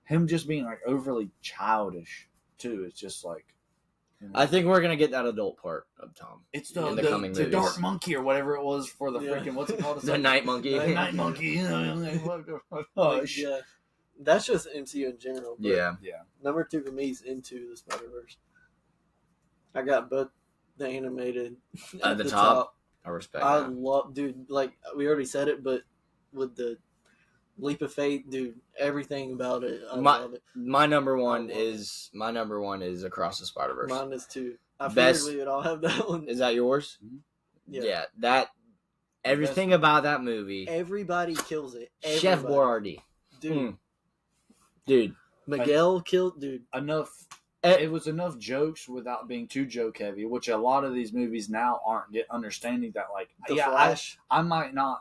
Speaker 3: him just being like overly childish too. It's just like
Speaker 1: I think we're gonna get that adult part of Tom.
Speaker 3: it's
Speaker 1: in the coming
Speaker 3: the
Speaker 1: movies.
Speaker 3: dark monkey or whatever it was for the
Speaker 2: Yeah.
Speaker 3: freaking what's it called?
Speaker 1: The Night Monkey.
Speaker 3: The night monkey. You know, like,
Speaker 2: Like, yeah, that's just MCU in general. But
Speaker 1: Yeah,
Speaker 3: yeah.
Speaker 2: number 2 for me is Into the Spider-Verse. I got both the animated
Speaker 1: At the top. I respect
Speaker 2: I
Speaker 1: that.
Speaker 2: love, dude. Like we already said it, but with the leap of faith, dude, everything about it, I love it.
Speaker 1: My number one
Speaker 2: I love
Speaker 1: is Across the Spider-Verse.
Speaker 2: Mine is too. I
Speaker 1: Best-
Speaker 2: figured we would all have that one.
Speaker 1: Is that yours?
Speaker 2: Yeah.
Speaker 1: That everything about that movie.
Speaker 2: Everybody kills it.
Speaker 1: Chef
Speaker 2: Everybody.
Speaker 1: Boyardee,
Speaker 2: dude.
Speaker 1: dude.
Speaker 2: Miguel killed, dude.
Speaker 3: Enough.
Speaker 1: Eh.
Speaker 3: It was enough jokes without being too joke heavy, which a lot of these movies now aren't understanding that. Like,
Speaker 2: The
Speaker 3: yeah,
Speaker 2: Flash.
Speaker 3: I might not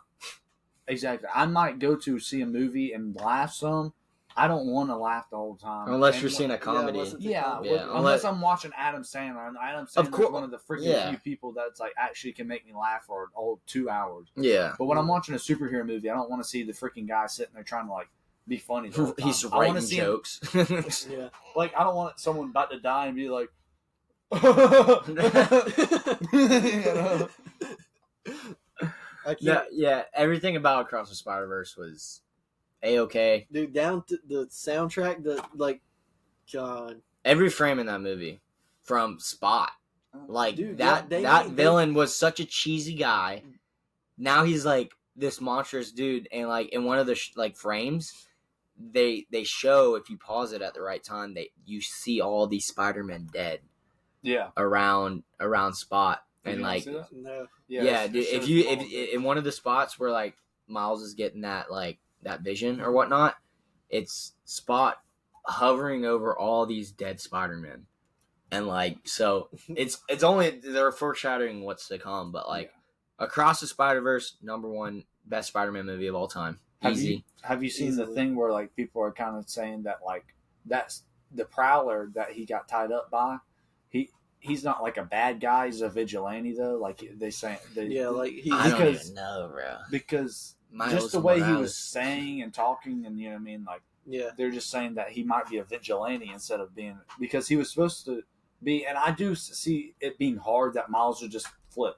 Speaker 3: exactly. I might go to see a movie and laugh some. I don't want to laugh the whole time,
Speaker 1: Unless
Speaker 3: And
Speaker 1: you're seeing a
Speaker 2: unless
Speaker 1: comedy.
Speaker 2: it's-
Speaker 3: Yeah,
Speaker 1: Yeah,
Speaker 3: unless
Speaker 1: unless-
Speaker 3: I'm watching Adam Sandler, and Adam
Speaker 1: Of
Speaker 3: Sandler
Speaker 1: course-
Speaker 3: is one of the freaking
Speaker 1: yeah.
Speaker 3: few people that's like actually can make me laugh for a whole 2 hours.
Speaker 1: Yeah,
Speaker 3: But when I'm watching a superhero movie, I don't want to see the freaking guy sitting there trying to like be funny. The whole time.
Speaker 1: he's
Speaker 3: I want to
Speaker 1: writing
Speaker 3: see him-
Speaker 1: jokes.
Speaker 2: Yeah.
Speaker 3: like I don't want someone about to die and be like,
Speaker 2: I can't,
Speaker 1: yeah, everything about Across the Spider-Verse was A-okay.
Speaker 2: dude. Down to the soundtrack, God,
Speaker 1: Every frame in that movie, from Spot, like
Speaker 2: Dude,
Speaker 1: that
Speaker 2: they
Speaker 1: that
Speaker 2: made-
Speaker 1: villain was such a cheesy guy. Now he's like this monstrous dude, and like in one of the like frames, they show, if you pause it at the right time, you see all these Spider-Men dead
Speaker 3: yeah,
Speaker 1: around Spot,
Speaker 3: Did
Speaker 1: and
Speaker 3: you not
Speaker 1: like
Speaker 3: see that?
Speaker 2: no.
Speaker 1: yeah,
Speaker 3: it's-
Speaker 1: dude,
Speaker 3: it
Speaker 1: if
Speaker 3: shows
Speaker 1: you
Speaker 3: all
Speaker 1: if
Speaker 3: of it.
Speaker 1: in one of the spots where like Miles is getting that like that vision or whatnot, it's Spot hovering over all these dead Spider-Men, and like so it's only they're foreshadowing what's to come, but like Across the Spider-Verse, number one best Spider-Man movie of all time, easy.
Speaker 3: Have you seen the
Speaker 2: Easily.
Speaker 3: thing where like people are kind of saying that like that's the Prowler that he got tied up by? He's not like a bad guy. He's a vigilante though. Like they say,
Speaker 2: Yeah, like he.
Speaker 1: I don't
Speaker 3: because-
Speaker 1: even know, bro.
Speaker 3: because
Speaker 1: Miles
Speaker 3: just the way he
Speaker 1: Morales.
Speaker 3: was saying and talking, and you know what I mean, like.
Speaker 2: Yeah.
Speaker 3: They're just saying that he might be a vigilante instead of being, because he was supposed to be, and I do see it being hard that Miles would just flip.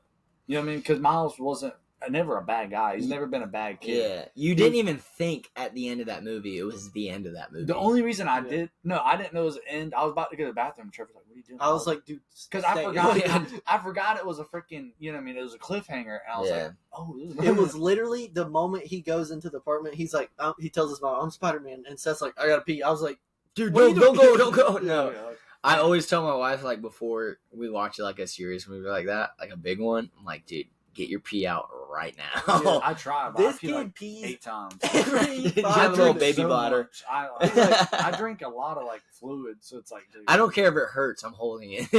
Speaker 3: You know what I mean? Because Miles wasn't never a bad guy. He's never been a bad kid.
Speaker 1: Yeah, you didn't even think at the end of that movie it was the end of that movie.
Speaker 3: The only reason I
Speaker 2: Yeah.
Speaker 3: didn't know it was the end. I was about to go to the bathroom. Trevor's like, "What are you doing?"
Speaker 2: I was like, dude,
Speaker 3: because I
Speaker 2: stay.
Speaker 3: forgot.
Speaker 1: Yeah.
Speaker 3: I forgot it was a freaking. You know what I mean? It was a cliffhanger, and I was
Speaker 1: Yeah.
Speaker 3: like, "Oh, this is
Speaker 2: It was literally the moment he goes into the apartment. He's like, he tells his mom, "I'm Spider-Man," and Seth's like, "I gotta pee." I was like,
Speaker 1: dude,
Speaker 2: What are you
Speaker 1: don't
Speaker 2: doing?
Speaker 1: go, don't go. No,
Speaker 3: Yeah, like,
Speaker 1: I always tell my wife, like, before we watch like a serious movie like that, like a big one, I'm like, dude, get your pee out right now.
Speaker 2: Yeah.
Speaker 3: I tried. But I
Speaker 2: "This
Speaker 3: feel
Speaker 2: kid
Speaker 3: like
Speaker 2: pees
Speaker 3: 8 times.
Speaker 2: every
Speaker 1: You have a
Speaker 2: 5
Speaker 1: little
Speaker 2: minutes."
Speaker 1: baby bladder.
Speaker 3: much. I drink a lot of like fluid, so it's like, dude.
Speaker 1: I don't care if it hurts. I'm holding it.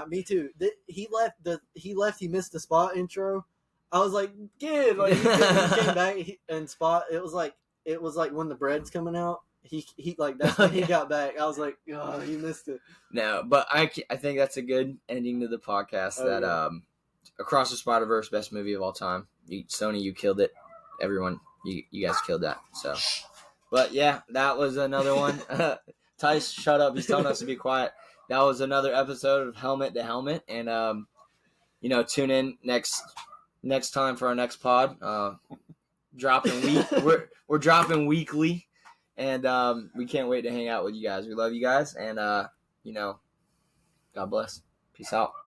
Speaker 2: Me too. He left. He missed the Spot intro. I was like, "Kid!" Like he came back and Spot. It was like when the bread's coming out. He like that's when he got back. I was like, "Oh, he missed it."
Speaker 1: No, but I think that's a good ending to the podcast.
Speaker 2: Oh,
Speaker 1: that
Speaker 2: yeah.
Speaker 1: Across the Spider-Verse, best movie of all time. Sony, you killed it. Everyone, you guys killed that. So, but yeah, that was another one. Tice, shut up. He's telling us to be quiet. That was another episode of Helmet to Helmet, and tune in next next time for our next pod. We're dropping weekly, and we can't wait to hang out with you guys. We love you guys, and God bless. Peace out.